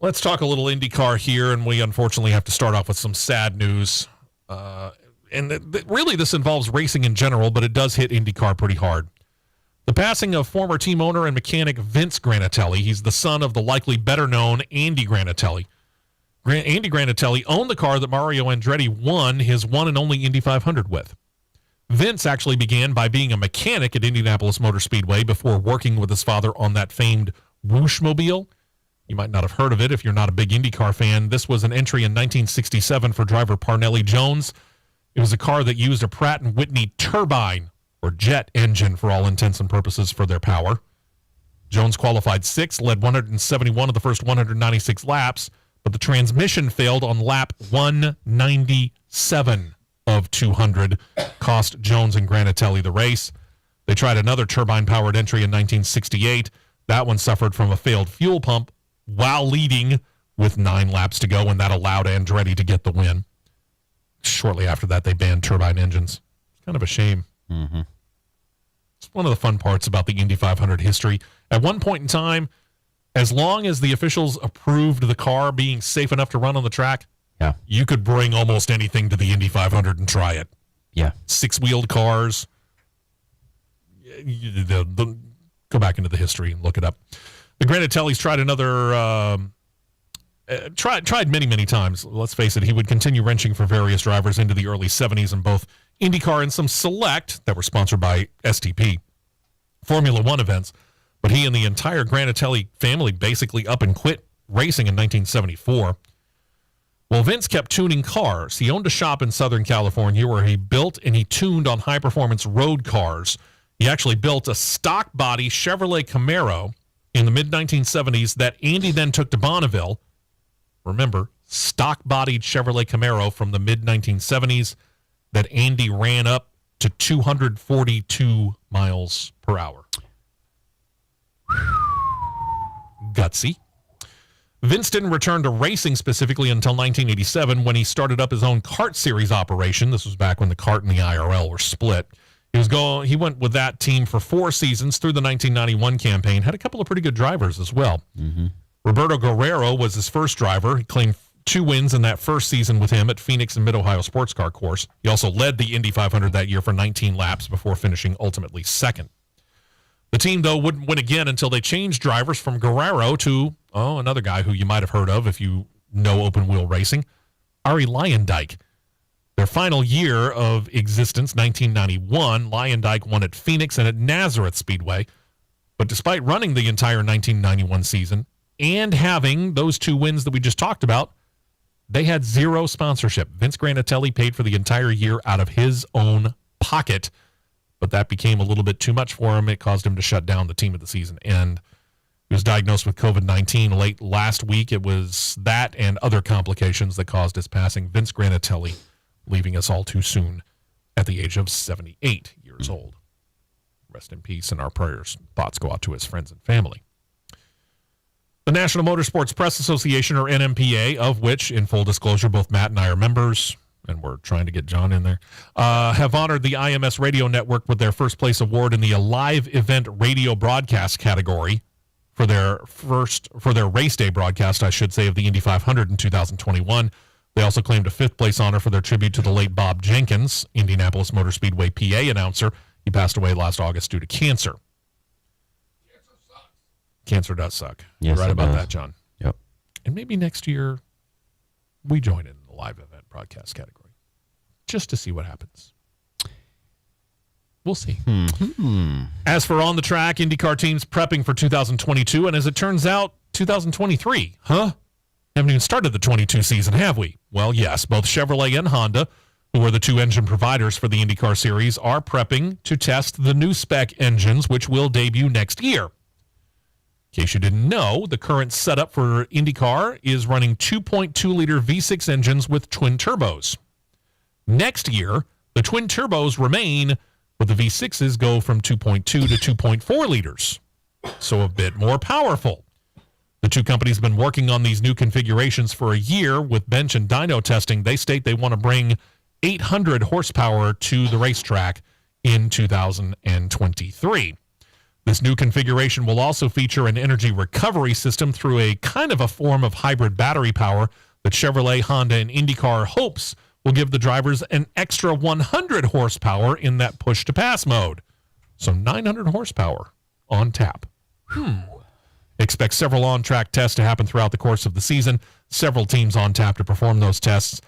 Speaker 3: Let's talk a little IndyCar here, and we unfortunately have to start off with some sad news. Really, this involves racing in general, but it does hit IndyCar pretty hard. The passing of former team owner and mechanic Vince Granatelli. He's the son of the likely better-known Andy Granatelli. Andy Granatelli owned the car that Mario Andretti won his one and only Indy 500 with. Vince actually began by being a mechanic at Indianapolis Motor Speedway before working with his father on that famed Whooshmobile. You might not have heard of it if you're not a big IndyCar fan. This was an entry in 1967 for driver Parnelli Jones. It was a car that used a Pratt & Whitney turbine or jet engine for all intents and purposes for their power. Jones qualified 6th, led 171 of the first 196 laps, but the transmission failed on lap 197 of 200, cost Jones and Granatelli the race. They tried another turbine-powered entry in 1968. That one suffered from a failed fuel pump while leading with 9 laps to go, and that allowed Andretti to get the win. Shortly after that, they banned turbine engines. It's kind of a shame.
Speaker 4: Mm-hmm.
Speaker 3: It's one of the fun parts about the Indy 500 history. At one point in time, as long as the officials approved the car being safe enough to run on the track,
Speaker 4: Yeah.
Speaker 3: you could bring almost anything to the Indy 500 and try it.
Speaker 4: Yeah.
Speaker 3: 6-wheeled cars. Go back into the history and look it up. The Granatellis tried another tried many times. Let's face it, he would continue wrenching for various drivers into the early 70s in both IndyCar and some select that were sponsored by STP Formula One events. But he and the entire Granatelli family basically up and quit racing in 1974. Well, Vince kept tuning cars. He owned a shop in Southern California where he built and he tuned on high-performance road cars. He actually built a stock body Chevrolet Camaro in the mid-1970s that Andy then took to Bonneville. Remember, stock-bodied Chevrolet Camaro from the mid-1970s that Andy ran up to 242 miles per hour. Gutsy. Vince didn't return to racing specifically until 1987 when he started up his own kart series operation. This was back when the kart and the IRL were split. He went with that team for 4 seasons through the 1991 campaign. Had a couple of pretty good drivers as well. Mm-hmm. Roberto Guerrero was his first driver. He claimed 2 wins in that first season with him at Phoenix and Mid-Ohio Sports Car Course. He also led the Indy 500 that year for 19 laps before finishing ultimately second. The team, though, wouldn't win again until they changed drivers from Guerrero to, another guy who you might have heard of if you know open-wheel racing, Arie Luyendyk. Their final year of existence, 1991, Luyendyk won at Phoenix and at Nazareth Speedway. But despite running the entire 1991 season and having those 2 wins that we just talked about, they had 0 sponsorship. Vince Granatelli paid for the entire year out of his own pocket. But that became a little bit too much for him. It caused him to shut down the team at the season end. He was diagnosed with COVID-19 late last week. It was that and other complications that caused his passing. Vince Granatelli leaving us all too soon at the age of 78 years old. Rest in peace, and our prayers, thoughts go out to his friends and family. The National Motorsports Press Association, or NMPA, of which, in full disclosure, both Matt and I are members, and we're trying to get John in there, have honored the IMS Radio Network with their first place award in the live event radio broadcast category for their race day broadcast, I should say, of the Indy 500 in 2021. They also claimed a 5th place honor for their tribute to the late Bob Jenkins, Indianapolis Motor Speedway PA announcer. He passed away last August due to cancer. Cancer sucks. Cancer does suck.
Speaker 4: Yes,
Speaker 3: You're right about
Speaker 4: does.
Speaker 3: that, John.
Speaker 4: Yep.
Speaker 3: And maybe next year we join in the live event broadcast category just to see what happens. We'll see. Mm-hmm. As for on the track, IndyCar teams prepping for 2022, and as it turns out, 2023. Haven't even started the 22 season, have we? Well, yes, both Chevrolet and Honda, who are the 2 engine providers for the IndyCar series, are prepping to test the new spec engines, which will debut next year. In case you didn't know, the current setup for IndyCar is running 2.2-liter V6 engines with twin turbos. Next year, the twin turbos remain, but the V6s go from 2.2 to 2.4 liters, so a bit more powerful. The 2 companies have been working on these new configurations for a year. With bench and dyno testing, they state they want to bring 800 horsepower to the racetrack in 2023. This new configuration will also feature an energy recovery system through a kind of a form of hybrid battery power that Chevrolet, Honda, and IndyCar hopes will give the drivers an extra 100 horsepower in that push-to-pass mode. So 900 horsepower on tap. Expect several on-track tests to happen throughout the course of the season. Several teams on tap to perform those tests.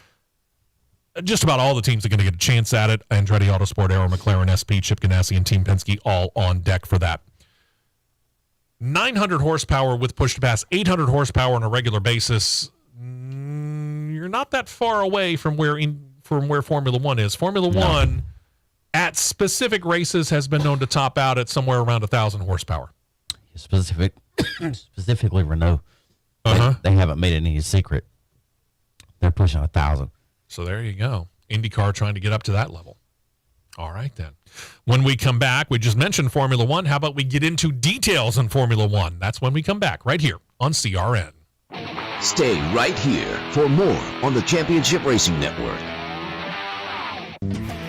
Speaker 3: Just about all the teams are going to get a chance at it. Andretti Autosport, Aero, McLaren, SP, Chip Ganassi, and Team Penske all on deck for that. 900 horsepower with push-to-pass, 800 horsepower on a regular basis. You're not that far away from where Formula One is. Formula One, at specific races, has been known to top out at somewhere around 1,000 horsepower.
Speaker 4: Specifically Renault. They haven't made it any secret. They're pushing 1,000.
Speaker 3: So there you go. IndyCar trying to get up to that level. All right, then. When we come back, we just mentioned Formula One. How about we get into details on Formula One? That's when we come back, right here on CRN.
Speaker 1: Stay right here for more on the Championship Racing Network.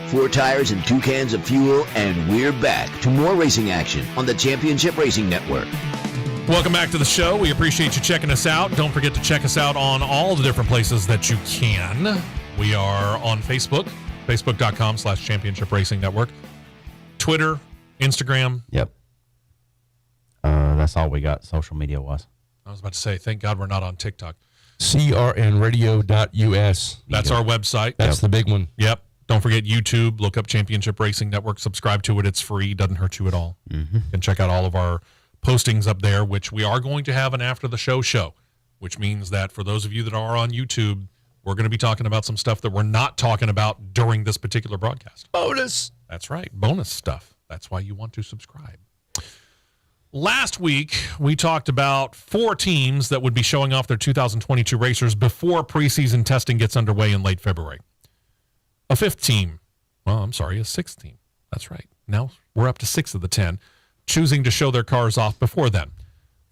Speaker 1: 4 tires and 2 cans of fuel, and we're back to more racing action on the Championship Racing Network.
Speaker 3: Welcome back to the show. We appreciate you checking us out. Don't forget to check us out on all the different places that you can. We are on Facebook, facebook.com/Championship Racing Network. Twitter, Instagram.
Speaker 4: Yep. That's all we got social media-wise.
Speaker 3: I was about to say, thank God we're not on TikTok.
Speaker 5: crnradio.us.
Speaker 3: That's our website.
Speaker 5: That's the big one.
Speaker 3: Yep. Don't forget YouTube. Look up Championship Racing Network. Subscribe to it. It's free. Doesn't hurt you at all. And check out all of our postings up there, which we are going to have an after the show, which means that for those of you that are on YouTube, we're going to be talking about some stuff that we're not talking about during this particular broadcast.
Speaker 5: Bonus.
Speaker 3: That's right. Bonus stuff. That's why you want to subscribe. Last week, we talked about 4 teams that would be showing off their 2022 racers before preseason testing gets underway in late February. A 6th team. That's right. Now we're up to 6 of the 10, choosing to show their cars off before then.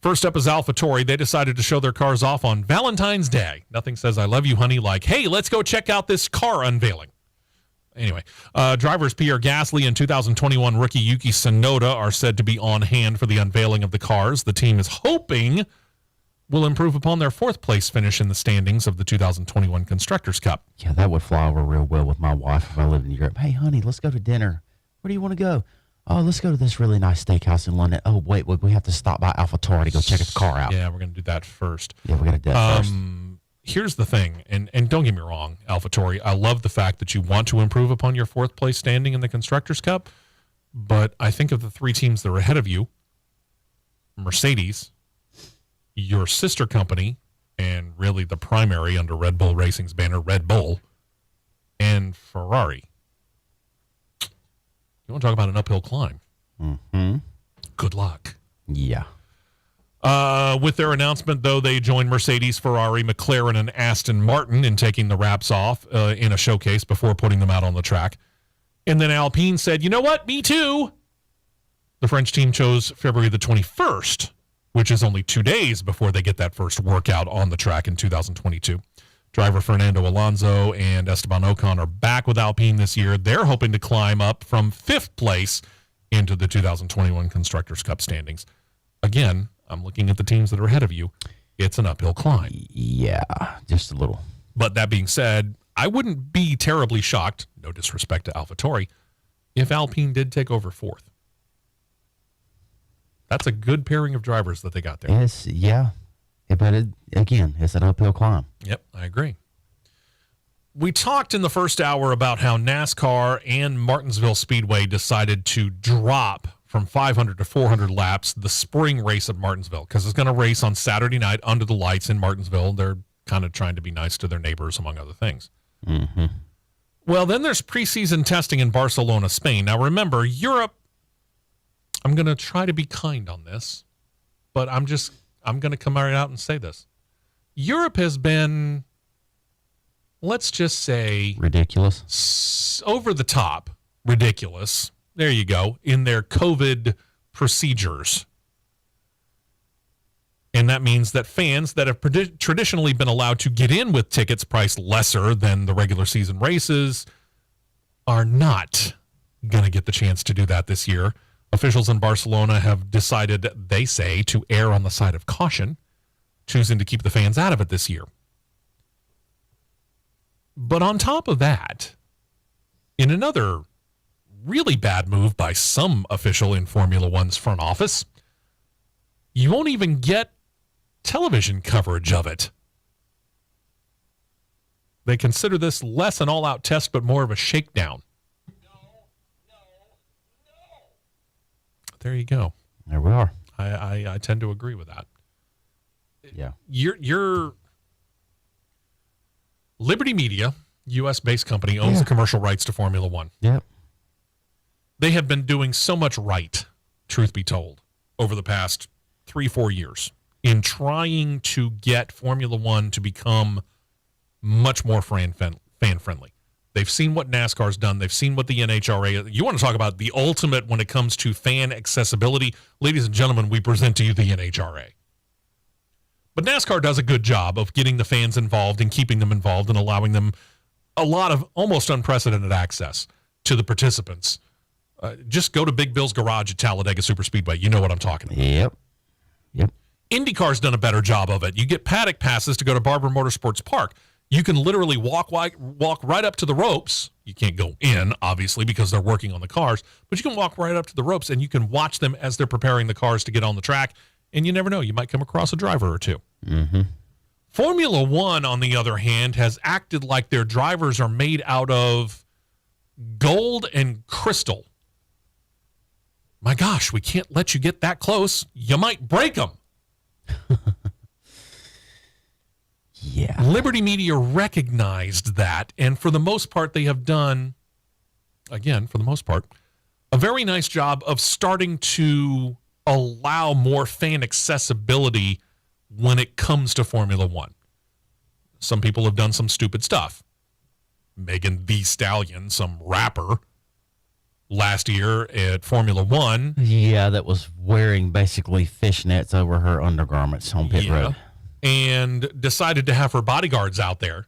Speaker 3: First up is AlphaTauri. They decided to show their cars off on Valentine's Day. Nothing says I love you, honey, like, hey, let's go check out this car unveiling. Anyway, drivers Pierre Gasly and 2021 rookie Yuki Tsunoda are said to be on hand for the unveiling of the cars. The team is hoping will improve upon their 4th place finish in the standings of the 2021 Constructors' Cup.
Speaker 4: Yeah, that would fly over real well with my wife if I lived in Europe. Hey, honey, let's go to dinner. Where do you want to go? Oh, let's go to this really nice steakhouse in London. Oh, wait, we have to stop by AlphaTauri to go check the car out.
Speaker 3: Yeah, we're going to do that first.
Speaker 4: Yeah, we got to do that first.
Speaker 3: Here's the thing, and don't get me wrong, AlphaTauri, I love the fact that you want to improve upon your 4th place standing in the Constructors' Cup, but I think of the 3 teams that are ahead of you, Mercedes, your sister company, and really the primary under Red Bull Racing's banner, Red Bull, and Ferrari. You want to talk about an uphill climb? Good luck.
Speaker 4: Yeah.
Speaker 3: With their announcement, though, they joined Mercedes, Ferrari, McLaren, and Aston Martin in taking the wraps off in a showcase before putting them out on the track. And then Alpine said, you know what? Me too. The French team chose February the 21st, which is only 2 days before they get that first workout on the track in 2022. Driver Fernando Alonso and Esteban Ocon are back with Alpine this year. They're hoping to climb up from 5th place into the 2021 Constructors' Cup standings. Again, I'm looking at the teams that are ahead of you. It's an uphill climb.
Speaker 4: Yeah, just a little.
Speaker 3: But that being said, I wouldn't be terribly shocked, no disrespect to AlphaTauri, if Alpine did take over 4th. That's a good pairing of drivers that they got there.
Speaker 4: Yes, yeah. But again, it's an uphill climb.
Speaker 3: Yep, I agree. We talked in the first hour about how NASCAR and Martinsville Speedway decided to drop from 500 to 400 laps the spring race at Martinsville because it's going to race on Saturday night under the lights in Martinsville. They're kind of trying to be nice to their neighbors, among other things. Well, then there's preseason testing in Barcelona, Spain. Now, remember, Europe, I'm going to try to be kind on this, but I'm going to come right out and say this. Europe has been, let's just say,
Speaker 4: ridiculous,
Speaker 3: over the top, ridiculous. There you go, in their COVID procedures. And that means that fans that have traditionally been allowed to get in with tickets priced lesser than the regular season races are not going to get the chance to do that this year. Officials in Barcelona have decided, they say, to err on the side of caution, choosing to keep the fans out of it this year. But on top of that, in another really bad move by some official in Formula One's front office, you won't even get television coverage of it. They consider this less an all-out test, but more of a shakedown. There you go.
Speaker 4: There we are.
Speaker 3: I tend to agree with that.
Speaker 4: Yeah.
Speaker 3: Your Liberty Media, U.S.-based company, owns the commercial rights to Formula One.
Speaker 4: Yep.
Speaker 3: They have been doing so much right, truth be told, over the past 3-4 years in trying to get Formula One to become much more fan-friendly. They've seen what NASCAR's done. They've seen what the NHRA. You want to talk about the ultimate when it comes to fan accessibility. Ladies and gentlemen, we present to you the NHRA. But NASCAR does a good job of getting the fans involved and keeping them involved and allowing them a lot of almost unprecedented access to the participants. Just go to Big Bill's Garage at Talladega Superspeedway. You know what I'm talking about.
Speaker 4: Yep.
Speaker 3: IndyCar's done a better job of it. You get paddock passes to go to Barber Motorsports Park. You can literally walk right up to the ropes. You can't go in, obviously, because they're working on the cars, but you can walk right up to the ropes and you can watch them as they're preparing the cars to get on the track, and you never know. You might come across a driver or two. Formula One, on the other hand, has acted like their drivers are made out of gold and crystal. My gosh, we can't let you get that close. You might break them.
Speaker 4: Yeah.
Speaker 3: Liberty Media recognized that, and for the most part, they have done, again, for the most part, a very nice job of starting to allow more fan accessibility when it comes to Formula One. Some people have done some stupid stuff. Megan Thee Stallion, some rapper, last year at Formula One.
Speaker 4: Yeah, that was wearing basically fishnets over her undergarments on pit road.
Speaker 3: And decided to have her bodyguards out there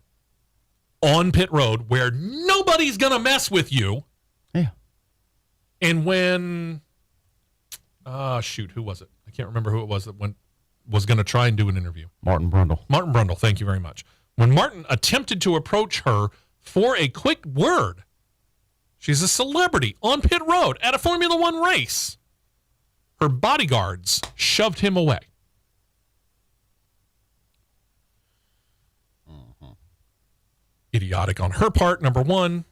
Speaker 3: on pit road where nobody's going to mess with you.
Speaker 4: Yeah.
Speaker 3: And when, who was it? I can't remember who it was that was going to try and do an interview.
Speaker 4: Martin Brundle,
Speaker 3: thank you very much. When Martin attempted to approach her for a quick word, she's a celebrity on pit road at a Formula One race, her bodyguards shoved him away. Idiotic on her part, number one.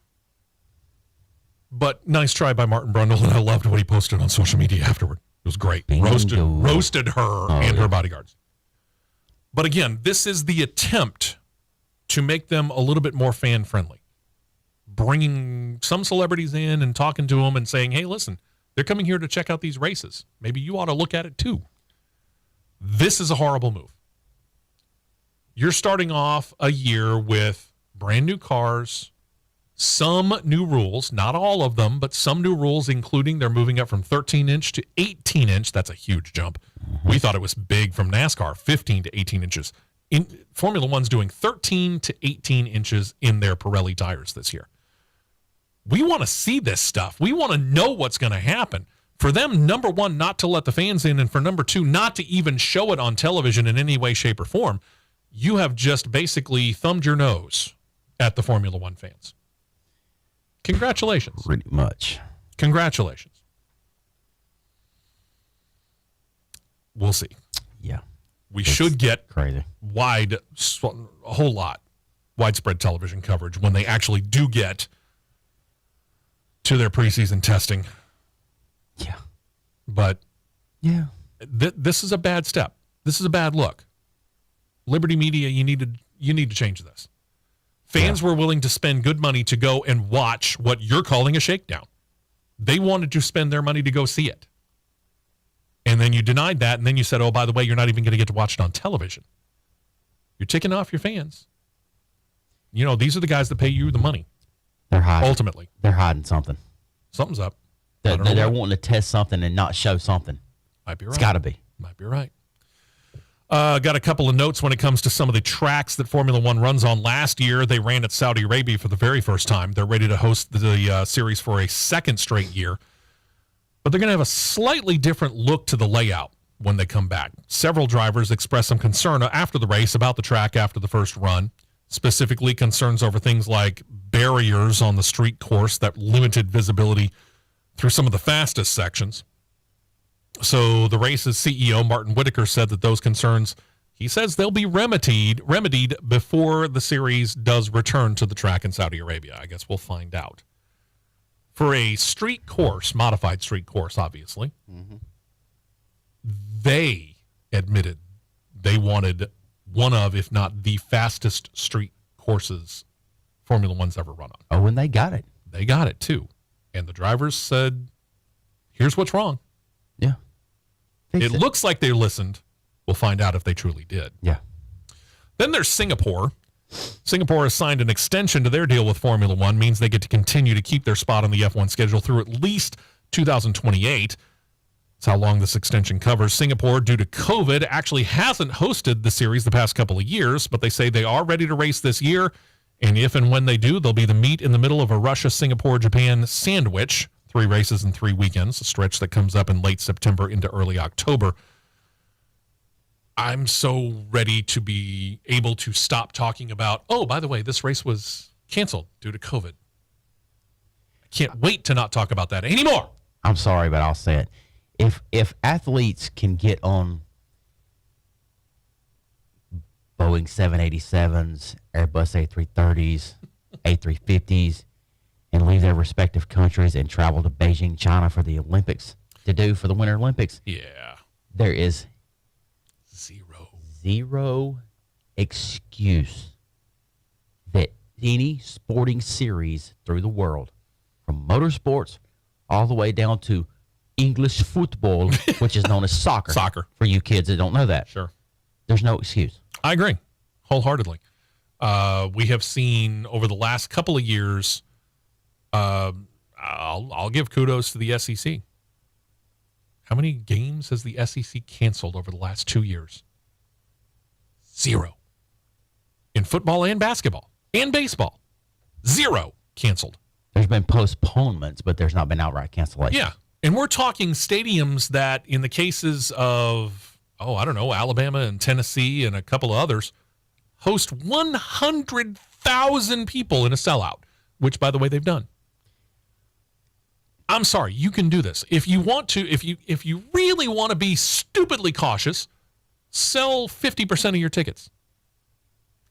Speaker 3: But nice try by Martin Brundle, and I loved what he posted on social media afterward. It was great. Roasted her and her bodyguards. But again, this is the attempt to make them a little bit more fan-friendly. Bringing some celebrities in and talking to them and saying, hey, listen, they're coming here to check out these races. Maybe you ought to look at it too. This is a horrible move. You're starting off a year with brand new cars, some new rules, not all of them, but some new rules, including they're moving up from 13-inch to 18-inch. That's a huge jump. We thought it was big from NASCAR, 15 to 18 inches. Formula One's doing 13 to 18 inches in their Pirelli tires this year. We want to see this stuff. We want to know what's going to happen. For them, number one, not to let the fans in, and for number two, not to even show it on television in any way, shape, or form, you have just basically thumbed your nose at the Formula One fans. Congratulations.
Speaker 4: Pretty much.
Speaker 3: Congratulations. We'll see.
Speaker 4: Yeah.
Speaker 3: We should get
Speaker 4: crazy.
Speaker 3: widespread television coverage when they actually do get to their preseason testing.
Speaker 4: Yeah.
Speaker 3: But
Speaker 4: yeah,
Speaker 3: this is a bad step. This is a bad look. Liberty Media, you need to change this. Fans were willing to spend good money to go and watch what you're calling a shakedown. They wanted to spend their money to go see it. And then you denied that, and then you said, oh, by the way, you're not even going to get to watch it on television. You're ticking off your fans. You know, these are the guys that pay you the money.
Speaker 4: They're hiding.
Speaker 3: Ultimately.
Speaker 4: They're hiding something.
Speaker 3: Something's up.
Speaker 4: They're wanting to test something and not show something.
Speaker 3: Might be right.
Speaker 4: It's got to be.
Speaker 3: Might be right. Got a couple of notes when it comes to some of the tracks that Formula One runs on. Last year, they ran at Saudi Arabia for the very first time. They're ready to host the series for a second straight year. But they're going to have a slightly different look to the layout when they come back. Several drivers expressed some concern after the race about the track after the first run, specifically concerns over things like barriers on the street course that limited visibility through some of the fastest sections. So the race's CEO, Martin Whitaker, said that those concerns, he says they'll be remedied before the series does return to the track in Saudi Arabia. I guess we'll find out. For a street course, modified street course, obviously, they admitted they wanted one of, if not the fastest street courses Formula One's ever run on.
Speaker 4: Oh, and they got it.
Speaker 3: They got it, too. And the drivers said, here's what's wrong.
Speaker 4: Yeah.
Speaker 3: It looks like they listened. We'll find out if they truly did.
Speaker 4: Yeah.
Speaker 3: Then there's Singapore. Singapore has signed an extension to their deal with Formula One, means they get to continue to keep their spot on the F1 schedule through at least 2028. That's how long this extension covers. Singapore, due to COVID, actually hasn't hosted the series the past couple of years, but they say they are ready to race this year. And if and when they do, they'll be the meet in the middle of a Russia, Singapore, Japan sandwich. 3 races in 3 weekends, a stretch that comes up in late September into early October. I'm so ready to be able to stop talking about, oh, by the way, this race was canceled due to COVID. I can't wait to not talk about that anymore.
Speaker 4: I'm sorry, but I'll say it. If athletes can get on Boeing 787s, Airbus A330s, A350s, and leave their respective countries and travel to Beijing, China for the Olympics for the Winter Olympics.
Speaker 3: Yeah.
Speaker 4: There is
Speaker 3: Zero
Speaker 4: excuse that any sporting series through the world, from motorsports all the way down to English football, which is known as soccer.
Speaker 3: Soccer.
Speaker 4: For you kids that don't know that.
Speaker 3: Sure.
Speaker 4: There's no excuse.
Speaker 3: I agree wholeheartedly. We have seen over the last couple of years, I'll give kudos to the SEC. How many games has the SEC canceled over the last 2 years? 0. In football and basketball and baseball. 0 canceled.
Speaker 4: There's been postponements, but there's not been outright cancellations.
Speaker 3: Yeah. And we're talking stadiums that in the cases of, Alabama and Tennessee and a couple of others, host 100,000 people in a sellout, which, by the way, they've done. I'm sorry, you can do this. If you want to, if you really want to be stupidly cautious, sell 50% of your tickets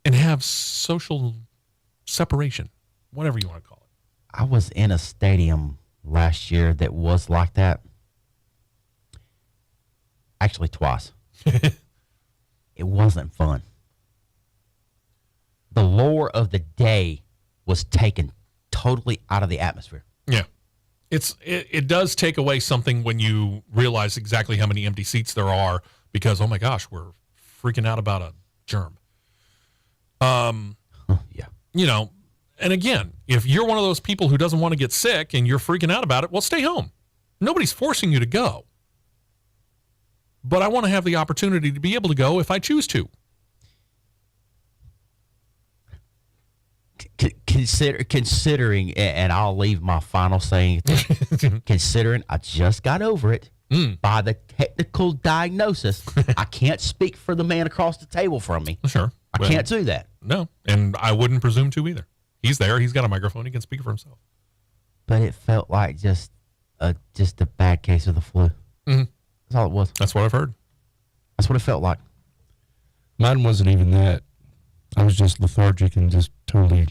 Speaker 3: and have social separation, whatever you want to call it.
Speaker 4: I was in a stadium last year that was like that. Actually, twice. It wasn't fun. The lore of the day was taken totally out of the atmosphere.
Speaker 3: Yeah. It does take away something when you realize exactly how many empty seats there are because, oh my gosh, we're freaking out about a germ.
Speaker 4: Yeah.
Speaker 3: And again, if you're one of those people who doesn't want to get sick and you're freaking out about it, well, stay home. Nobody's forcing you to go. But I want to have the opportunity to be able to go if I choose to.
Speaker 4: Considering, and I'll leave my final saying, considering I just got over it by the technical diagnosis, I can't speak for the man across the table from me.
Speaker 3: Sure.
Speaker 4: I can't do that.
Speaker 3: No, and I wouldn't presume to either. He's there. He's got a microphone. He can speak for himself.
Speaker 4: But it felt like just a bad case of the flu.
Speaker 3: Mm-hmm.
Speaker 4: That's all it was.
Speaker 3: That's what I've heard.
Speaker 4: That's what it felt like.
Speaker 5: Mine wasn't even that. I was just lethargic and just totally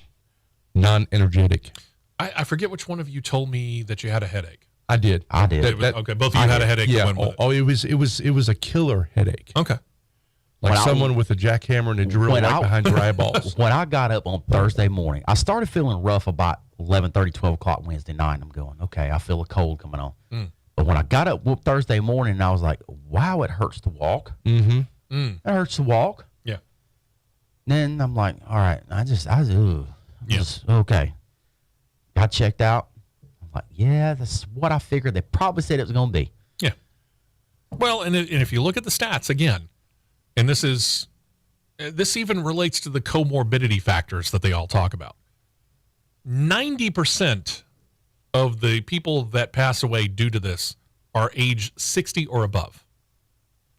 Speaker 5: non-energetic.
Speaker 3: I forget which one of you told me that you had a headache.
Speaker 5: I did.
Speaker 3: Okay, both of you had a headache.
Speaker 5: Yeah.
Speaker 3: Went with it.
Speaker 5: It was a killer headache.
Speaker 3: Okay.
Speaker 5: Like someone with a jackhammer and a drill right behind your eyeballs.
Speaker 4: When I got up on Thursday morning, I started feeling rough about 11:30, 12 o'clock Wednesday night. I'm going, okay, I feel a cold coming on. But when I got up Thursday morning, I was like, wow, it hurts to walk.
Speaker 5: Mm-hmm.
Speaker 4: It hurts to walk.
Speaker 3: Yeah.
Speaker 4: Then I'm like, all right, okay. Got checked out. I'm like, yeah, that's what I figured they probably said it was going to be.
Speaker 3: Yeah. Well, and if you look at the stats again, and this even relates to the comorbidity factors that they all talk about. 90% of the people that pass away due to this are age 60 or above.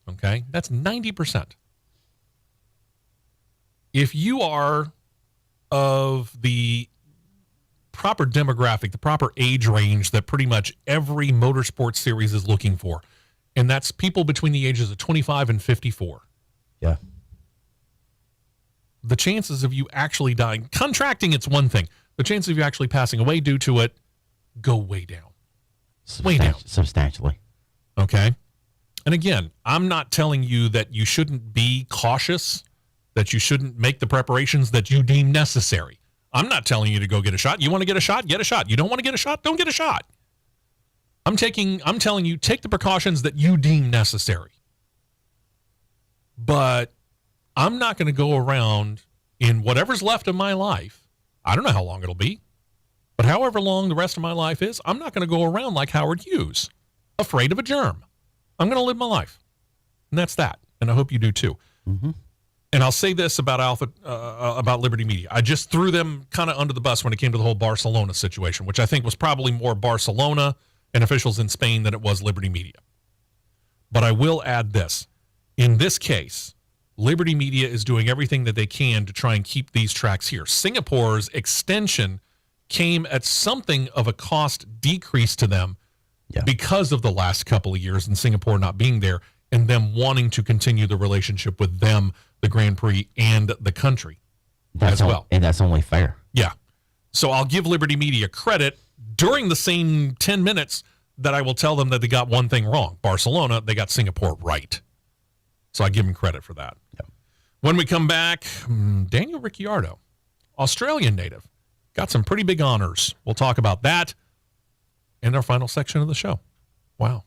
Speaker 3: Okay? That's 90%. If you are of the proper demographic, the proper age range that pretty much every motorsports series is looking for, and that's people between the ages of 25 and 54.
Speaker 4: Yeah.
Speaker 3: The chances of you actually dying, contracting, it's one thing. The chances of you actually passing away due to it go way down. Way down.
Speaker 4: Substantially.
Speaker 3: Okay? And again, I'm not telling you that you shouldn't be cautious, that you shouldn't make the preparations that you deem necessary. I'm not telling you to go get a shot. You want to get a shot? Get a shot. You don't want to get a shot? Don't get a shot. I'm telling you, take the precautions that you deem necessary. But I'm not going to go around in whatever's left of my life. I don't know how long it'll be, but however long the rest of my life is, I'm not going to go around like Howard Hughes, afraid of a germ. I'm going to live my life. And that's that. And I hope you do too.
Speaker 4: Mm-hmm.
Speaker 3: And I'll say this about about Liberty Media. I just threw them kind of under the bus when it came to the whole Barcelona situation, which I think was probably more Barcelona and officials in Spain than it was Liberty Media. But I will add this. In this case, Liberty Media is doing everything that they can to try and keep these tracks here. Singapore's extension came at something of a cost decrease to them because of the last couple of years and Singapore not being there and them wanting to continue the relationship with them the Grand Prix and the country as well.
Speaker 4: And that's only fair.
Speaker 3: Yeah. So I'll give Liberty Media credit during the same 10 minutes that I will tell them that they got one thing wrong. Barcelona, they got Singapore right. So I give them credit for that.
Speaker 4: Yep.
Speaker 3: When we come back, Daniel Ricciardo, Australian native, got some pretty big honors. We'll talk about that in our final section of the show. Wow.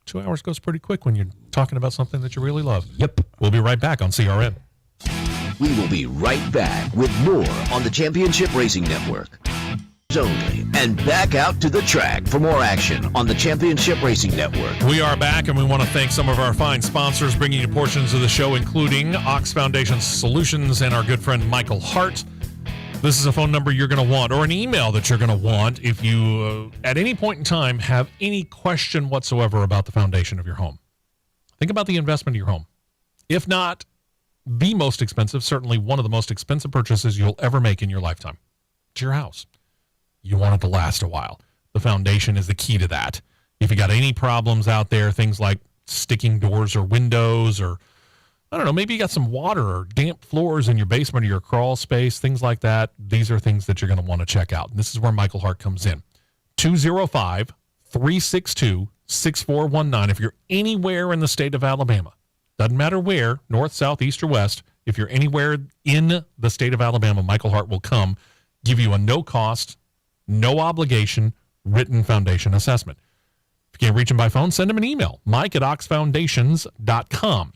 Speaker 3: 2 hours goes pretty quick when you're talking about something that you really love.
Speaker 4: Yep.
Speaker 3: We'll be right back on CRN.
Speaker 1: We will be right back with more on the Championship Racing Network. Only, and back out to the track for more action on the Championship Racing Network.
Speaker 3: We are back, and we want to thank some of our fine sponsors bringing you portions of the show, including Ox Foundation Solutions and our good friend Michael Hart. This is a phone number you're going to want, or an email that you're going to want if you, at any point in time, have any question whatsoever about the foundation of your home. Think about the investment of your home. If not the most expensive, certainly one of the most expensive purchases you'll ever make in your lifetime. It's your house. You want it to last a while. The foundation is the key to that. If you got any problems out there, things like sticking doors or windows, or I don't know, maybe you got some water or damp floors in your basement or your crawl space, things like that. These are things that you're going to want to check out. And this is where Michael Hart comes in. 205-362-6419. If you're anywhere in the state of Alabama, doesn't matter where, north, south, east, or west, if you're anywhere in the state of Alabama, Michael Hart will come, give you a no-cost, no obligation written foundation assessment. If you can't reach him by phone, send him an email, mike@oxfoundations.com.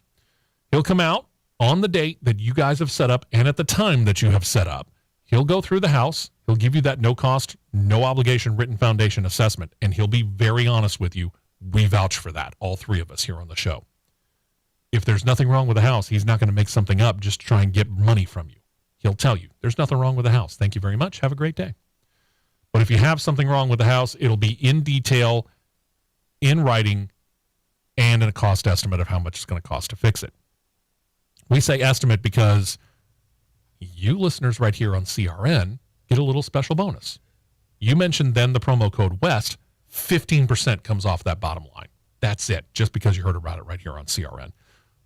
Speaker 3: He'll come out on the date that you guys have set up and at the time that you have set up. He'll go through the house. He'll give you that no cost, no obligation written foundation assessment, and he'll be very honest with you. We vouch for that, all three of us here on the show. If there's nothing wrong with the house, he's not going to make something up just to try and get money from you. He'll tell you, there's nothing wrong with the house. Thank you very much. Have a great day. But if you have something wrong with the house, it'll be in detail, in writing, and in a cost estimate of how much it's going to cost to fix it. We say estimate because you listeners right here on CRN get a little special bonus. You mentioned then the promo code WEST, 15% comes off that bottom line. That's it, just because you heard about it right here on CRN.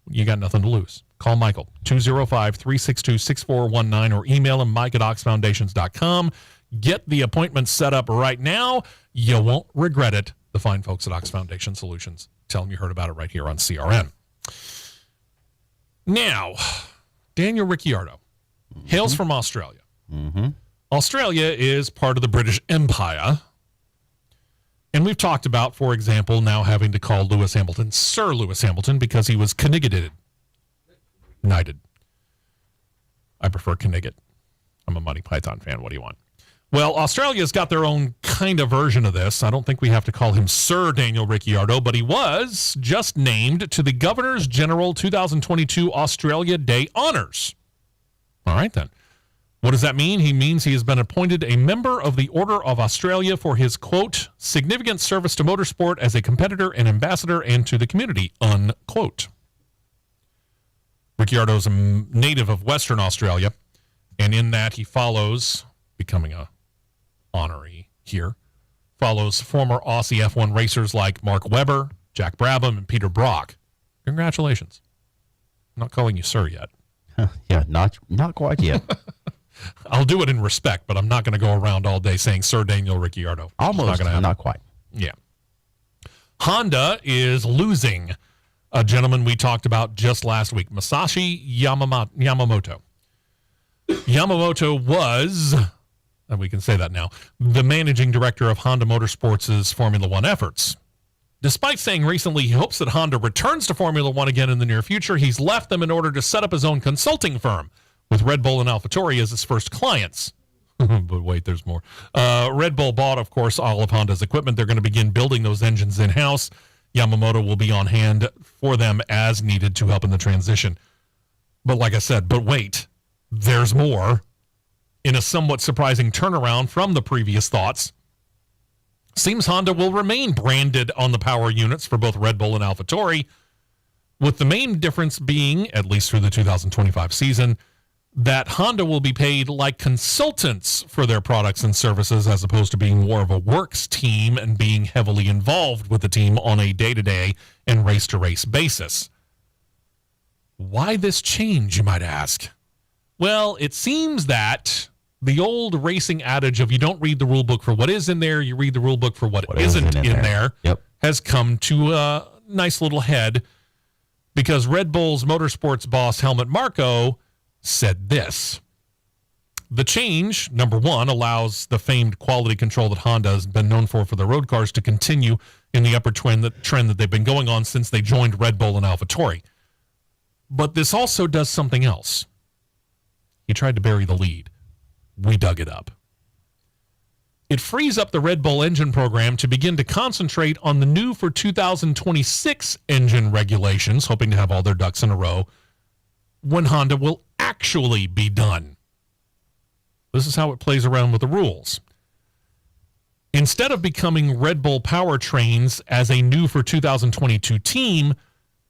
Speaker 3: You got nothing to lose. Call Michael, 205-362-6419, or email him, mike@oxfoundations.com. Get the appointment set up right now. You won't regret it. The fine folks at Ox Foundation Solutions. Tell them you heard about it right here on CRN. Now, Daniel Ricciardo hails from Australia.
Speaker 4: Mm-hmm.
Speaker 3: Australia is part of the British Empire. And we've talked about, for example, now having to call Lewis Hamilton Sir Lewis Hamilton because he was Knighted. I prefer Knigget. I'm a Monty Python fan. What do you want? Well, Australia's got their own kind of version of this. I don't think we have to call him Sir Daniel Ricciardo, but he was just named to the Governors General 2022 Australia Day Honors. All right, then. What does that mean? He means he has been appointed a member of the Order of Australia for his, quote, significant service to motorsport as a competitor and ambassador and to the community, unquote. Ricciardo's a native of Western Australia, and in that he follows, becoming a honoree here, follows former Aussie F1 racers like Mark Webber, Jack Brabham, and Peter Brock. Congratulations. I'm not calling you sir yet.
Speaker 4: Yeah, not quite yet.
Speaker 3: I'll do it in respect, but I'm not going to go around all day saying Sir Daniel Ricciardo.
Speaker 4: Almost, not quite.
Speaker 3: Yeah. Honda is losing a gentleman we talked about just last week, Masashi Yamamoto. Yamamoto was, and we can say that now, the managing director of Honda Motorsports' Formula One efforts. Despite saying recently he hopes that Honda returns to Formula One again in the near future, he's left them in order to set up his own consulting firm, with Red Bull and AlphaTauri as his first clients. But wait, there's more. Red Bull bought, of course, all of Honda's equipment. They're going to begin building those engines in-house. Yamamoto will be on hand for them as needed to help in the transition. But like I said, but wait, there's more. In a somewhat surprising turnaround from the previous thoughts, seems Honda will remain branded on the power units for both Red Bull and AlphaTauri, with the main difference being, at least through the 2025 season, that Honda will be paid like consultants for their products and services as opposed to being more of a works team and being heavily involved with the team on a day-to-day and race-to-race basis. Why this change, you might ask? Well, it seems that the old racing adage of you don't read the rule book for what is in there, you read the rule book for what isn't in there,
Speaker 4: Yep.
Speaker 3: has come to a nice little head because Red Bull's motorsports boss Helmut Marko said this. The change, number one, allows the famed quality control that Honda has been known for their road cars to continue in the upper trend that they've been going on since they joined Red Bull and AlphaTauri. But this also does something else. He tried to bury the lead. We dug it up. It frees up the Red Bull engine program to begin to concentrate on the new for 2026 engine regulations, hoping to have all their ducks in a row, when Honda will actually be done. This is how it plays around with the rules. Instead of becoming Red Bull powertrains as a new for 2022 team,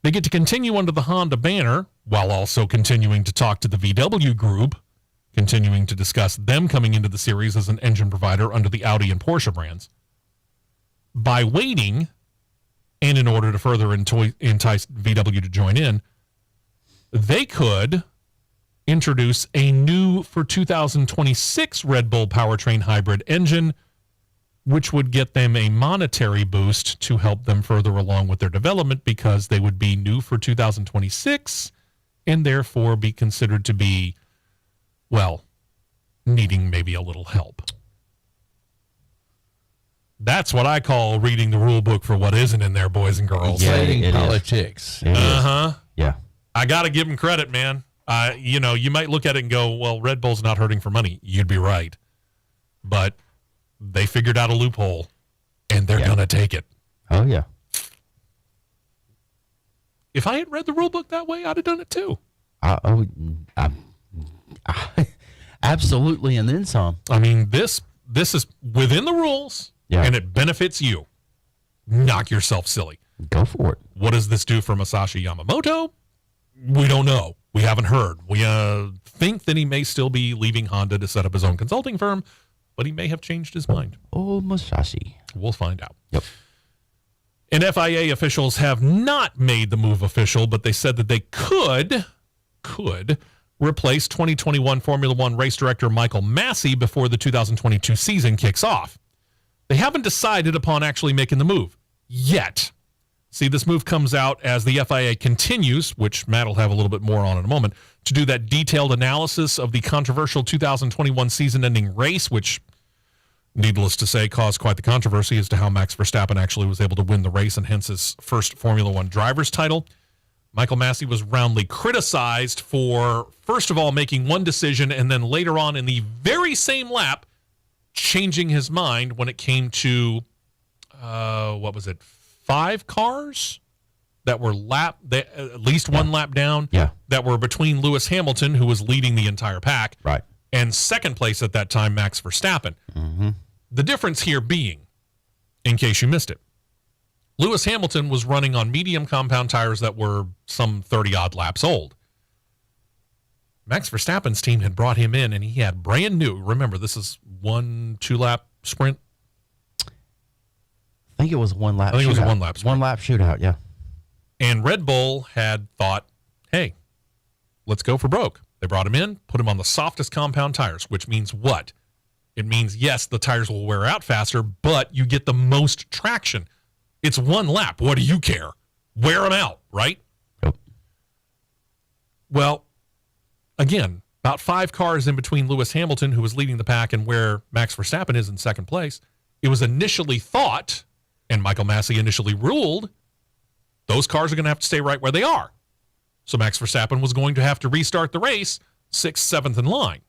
Speaker 3: they get to continue under the Honda banner while also continuing to talk to the VW group, continuing to discuss them coming into the series as an engine provider under the Audi and Porsche brands. By waiting, and in order to further entice VW to join in, they could introduce a new for 2026 Red Bull powertrain hybrid engine, which would get them a monetary boost to help them further along with their development because they would be new for 2026 and therefore be considered to be, well, needing maybe a little help. That's what I call reading the rule book for what isn't in there, boys and girls.
Speaker 5: Yeah,
Speaker 4: it
Speaker 5: politics.
Speaker 3: Uh-huh.
Speaker 4: Yeah.
Speaker 3: I got to give them credit, man. You might look at it and go, well, Red Bull's not hurting for money. You'd be right. But they figured out a loophole, and they're going to take it.
Speaker 4: Oh, yeah.
Speaker 3: If I had read the rule book that way, I'd have done it too.
Speaker 4: Absolutely, and then some.
Speaker 3: I mean, this is within the rules, and it benefits you. Knock yourself silly.
Speaker 4: Go for it.
Speaker 3: What does this do for Masashi Yamamoto? We don't know. We haven't heard. We think that he may still be leaving Honda to set up his own consulting firm, but he may have changed his mind.
Speaker 4: Oh, Masashi.
Speaker 3: We'll find out.
Speaker 4: Yep.
Speaker 3: And FIA officials have not made the move official, but they said that they could replace 2021 Formula One race director Michael Massey before the 2022 season kicks off. They haven't decided upon actually making the move yet. See, this move comes out as the FIA continues, which Matt will have a little bit more on in a moment, to do that detailed analysis of the controversial 2021 season-ending race, which, needless to say, caused quite the controversy as to how Max Verstappen actually was able to win the race and hence his first Formula One driver's title. Michael Massey was roundly criticized for, first of all, making one decision and then later on in the very same lap, changing his mind when it came to, 5 cars that were at least one lap down, that were between Lewis Hamilton, who was leading the entire pack,
Speaker 4: right,
Speaker 3: and second place at that time, Max Verstappen. Mm-hmm. The difference here being, in case you missed it, Lewis Hamilton was running on medium compound tires that were some 30-odd laps old. Max Verstappen's team had brought him in, and he had brand new, remember, this is 1-2 lap sprint.
Speaker 4: I think it was one lap.
Speaker 3: I think it was a one-lap sprint.
Speaker 4: 1 lap shootout, yeah.
Speaker 3: And Red Bull had thought, hey, let's go for broke. They brought him in, put him on the softest compound tires, which means what? It means, yes, the tires will wear out faster, but you get the most traction. It's 1 lap. What do you care? Wear them out, right?
Speaker 4: Yep.
Speaker 3: Well, again, about 5 cars in between Lewis Hamilton, who was leading the pack, and where Max Verstappen is in second place. It was initially thought, and Michael Massey initially ruled, those cars are going to have to stay right where they are. So Max Verstappen was going to have to restart the race 6th, 7th in line.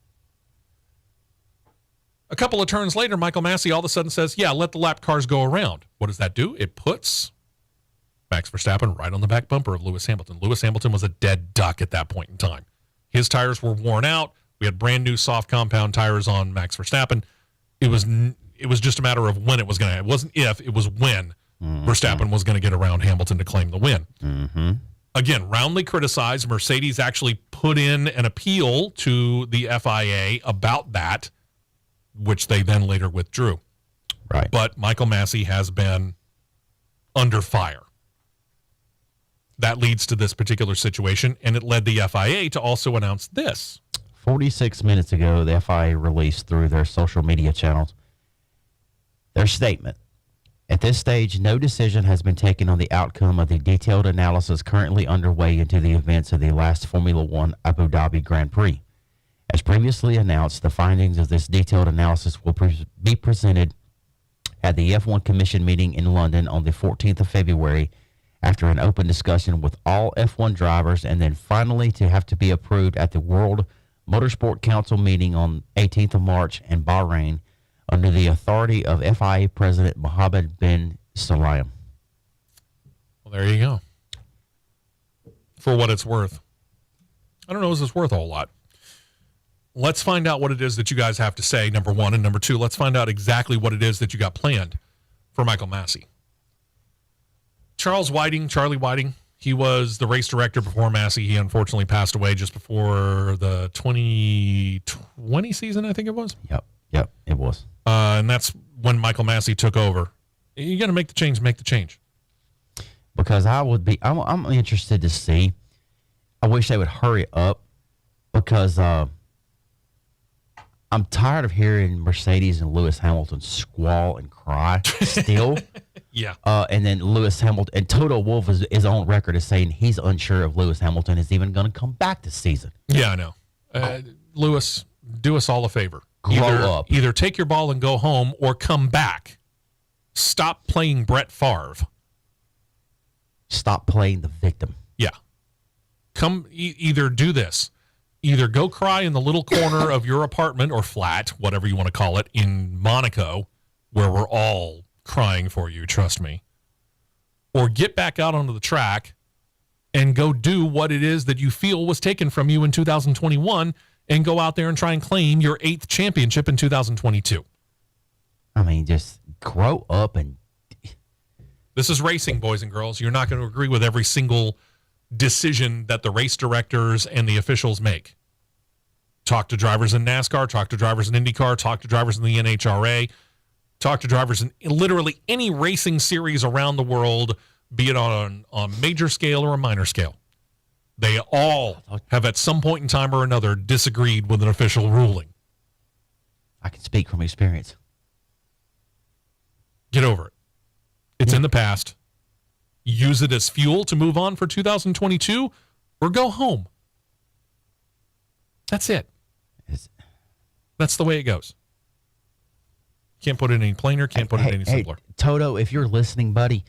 Speaker 3: A couple of turns later, Michael Massey all of a sudden says, yeah, let the lap cars go around. What does that do? It puts Max Verstappen right on the back bumper of Lewis Hamilton. Lewis Hamilton was a dead duck at that point in time. His tires were worn out. We had brand new soft compound tires on Max Verstappen. It was just a matter of when it was going to. It wasn't if, it was when Verstappen was going to get around Hamilton to claim the win. Mm-hmm. Again, roundly criticized. Mercedes actually put in an appeal to the FIA about that, which they then later withdrew.
Speaker 4: Right.
Speaker 3: But Michael Massey has been under fire. That leads to this particular situation, and it led the FIA to also announce this.
Speaker 4: 46 minutes ago, the FIA released through their social media channels their statement. At this stage, no decision has been taken on the outcome of the detailed analysis currently underway into the events of the last Formula One Abu Dhabi Grand Prix. As previously announced, the findings of this detailed analysis will be presented at the F1 Commission meeting in London on the 14th of February, after an open discussion with all F1 drivers, and then finally to have to be approved at the World Motorsport Council meeting on 18th of March in Bahrain under the authority of FIA President Mohammed bin Sulayem.
Speaker 3: Well, there you go. For what it's worth. I don't know, is this worth a whole lot? Let's find out what it is that you guys have to say, number one. And number two, let's find out exactly what it is that you got planned for Michael Massey. Charlie Whiting, he was the race director before Massey. He unfortunately passed away just before the 2020 season, I think it was.
Speaker 4: Yep, it was.
Speaker 3: And that's when Michael Massey took over. You got to make the change,
Speaker 4: Because I'm interested to see. I wish they would hurry up, because I'm tired of hearing Mercedes and Lewis Hamilton squall and cry still.
Speaker 3: Yeah.
Speaker 4: And then Lewis Hamilton, and Toto Wolff is on record as saying he's unsure if Lewis Hamilton is even going to come back this season.
Speaker 3: Yeah, I know. Lewis, do us all a favor.
Speaker 4: Grow up.
Speaker 3: Either take your ball and go home, or come back. Stop playing Brett Favre.
Speaker 4: Stop playing the victim.
Speaker 3: Yeah. Either do this. Either go cry in the little corner of your apartment or flat, whatever you want to call it, in Monaco, where we're all crying for you, trust me. Or get back out onto the track and go do what it is that you feel was taken from you in 2021, and go out there and try and claim your 8th championship in 2022.
Speaker 4: I mean, just grow up. And
Speaker 3: this is racing, boys and girls. You're not going to agree with every single decision that the race directors and the officials make. Talk to drivers in NASCAR, talk to drivers in IndyCar, talk to drivers in the NHRA, talk to drivers in literally any racing series around the world, be it on a major scale or a minor scale. They all have at some point in time or another disagreed with an official ruling.
Speaker 4: I can speak from experience.
Speaker 3: Get over it. It's in the past. Use it as fuel to move on for 2022, or go home. That's it. That's the way it goes. Can't put it any plainer, can't put it any simpler.
Speaker 4: Hey, Toto, if you're listening, buddy,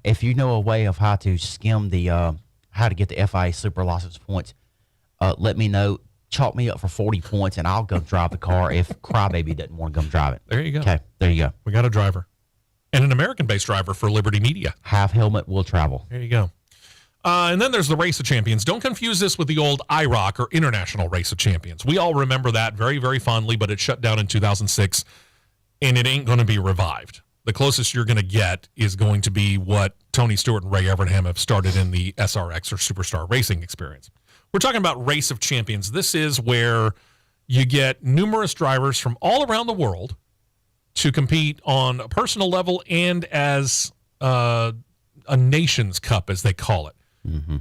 Speaker 4: if you know a way of how to skim the how to get the FIA super license points, let me know. Chalk me up for 40 points, and I'll go drive the car if Crybaby doesn't want to come drive it.
Speaker 3: There you go.
Speaker 4: Okay, there you go.
Speaker 3: We got a driver. And an American-based driver for Liberty Media.
Speaker 4: Half helmet will travel.
Speaker 3: There you go. And then there's the Race of Champions. Don't confuse this with the old IROC, or International Race of Champions. We all remember that very, very fondly, but it shut down in 2006, and it ain't going to be revived. The closest you're going to get is going to be what Tony Stewart and Ray Evernham have started in the SRX, or Superstar Racing Experience. We're talking about Race of Champions. This is where you get numerous drivers from all around the world to compete on a personal level and as a nation's cup, as they call it.
Speaker 4: Mm-hmm.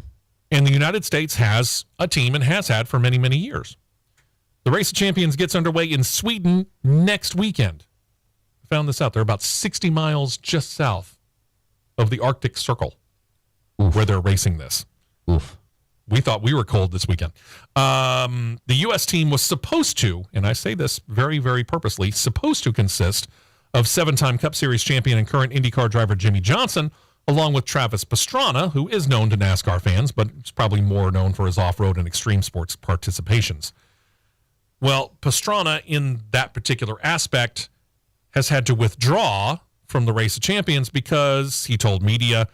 Speaker 3: And the United States has a team, and has had for many, many years. The Race of Champions gets underway in Sweden next weekend. I found this out. They're about 60 miles just south of the Arctic Circle.
Speaker 4: Oof.
Speaker 3: Where they're racing this.
Speaker 4: Oof.
Speaker 3: We thought we were cold this weekend. The U.S. team was supposed to, and I say this very, very purposely, supposed to consist of 7-time Cup Series champion and current IndyCar driver Jimmy Johnson, along with Travis Pastrana, who is known to NASCAR fans, but is probably more known for his off-road and extreme sports participations. Well, Pastrana, in that particular aspect, has had to withdraw from the Race of Champions because, he told media,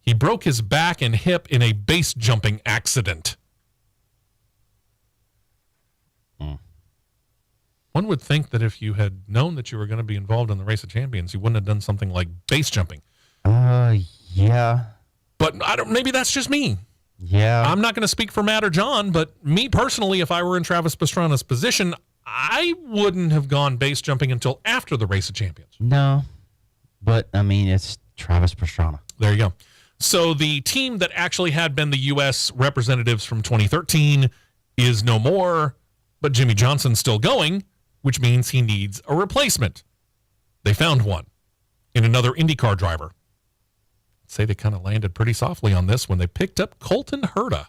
Speaker 3: he broke his back and hip in a base jumping accident. One would think that if you had known that you were going to be involved in the Race of Champions, you wouldn't have done something like base jumping.
Speaker 4: Yeah.
Speaker 3: But maybe that's just me.
Speaker 4: Yeah.
Speaker 3: I'm not going to speak for Matt or John, but me personally, if I were in Travis Pastrana's position, I wouldn't have gone base jumping until after the Race of Champions.
Speaker 4: No. But, I mean, it's Travis Pastrana.
Speaker 3: There you go. So the team that actually had been the U.S. representatives from 2013 is no more, but Jimmy Johnson's still going, which means he needs a replacement. They found one in another IndyCar driver. I'd say they kind of landed pretty softly on this when they picked up Colton Herta.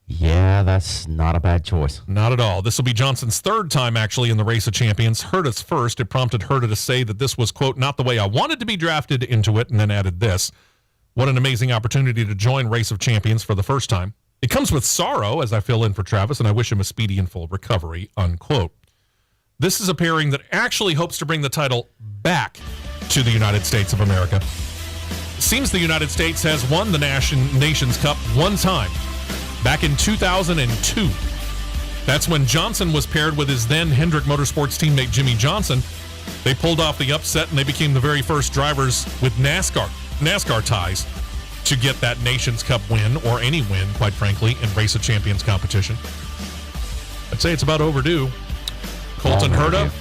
Speaker 4: Yeah, that's not a bad choice.
Speaker 3: Not at all. This will be Johnson's third time, actually, in the Race of Champions. Herta's first. It prompted Herta to say that this was, quote, not the way I wanted to be drafted into it, and then added this. What an amazing opportunity to join Race of Champions for the first time. It comes with sorrow as I fill in for Travis, and I wish him a speedy and full recovery, unquote. This is a pairing that actually hopes to bring the title back to the United States of America. Seems the United States has won the Nations Cup one time, back in 2002. That's when Johnson was paired with his then Hendrick Motorsports teammate Jimmy Johnson. They pulled off the upset, and they became the very first drivers with NASCAR ties to get that Nations Cup win, or any win, quite frankly, in Race of Champions competition. I'd say it's about overdue. Colton Herta,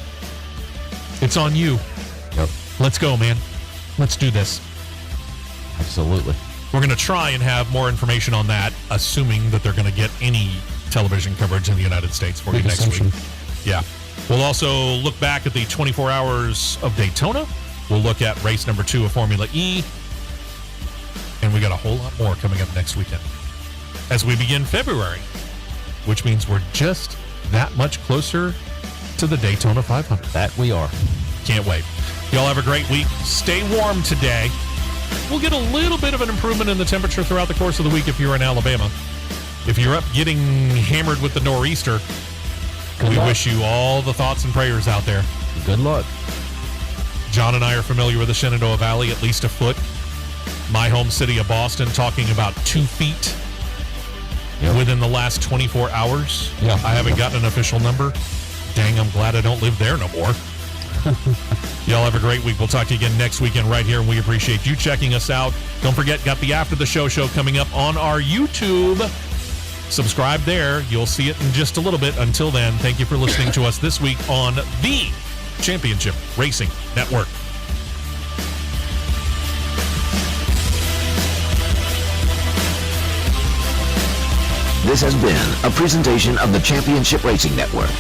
Speaker 3: it's on you.
Speaker 4: Yep.
Speaker 3: Let's go, man. Let's do this.
Speaker 4: Absolutely.
Speaker 3: We're going to try and have more information on that, assuming that they're going to get any television coverage in the United States for you next week. Yeah. We'll also look back at the 24 Hours of Daytona. We'll look at race number 2 of Formula E. And we got a whole lot more coming up next weekend as we begin February, which means we're just that much closer to the Daytona 500.
Speaker 4: That we are.
Speaker 3: Can't wait. Y'all have a great week. Stay warm today. We'll get a little bit of an improvement in the temperature throughout the course of the week if you're in Alabama. If you're up getting hammered with the nor'easter, we wish you all the thoughts and prayers out there.
Speaker 4: Good luck.
Speaker 3: John and I are familiar with the Shenandoah Valley, at least a foot. My home city of Boston, talking about 2 feet within the last 24 hours.
Speaker 5: Yeah.
Speaker 3: I haven't gotten an official number. Dang, I'm glad I don't live there no more. Y'all have a great week. We'll talk to you again next weekend right here, and we appreciate you checking us out. Don't forget, got the After the Show coming up on our YouTube. Subscribe there. You'll see it in just a little bit. Until then, thank you for listening to us this week on the Championship Racing Network.
Speaker 1: This has been a presentation of the Championship Racing Network.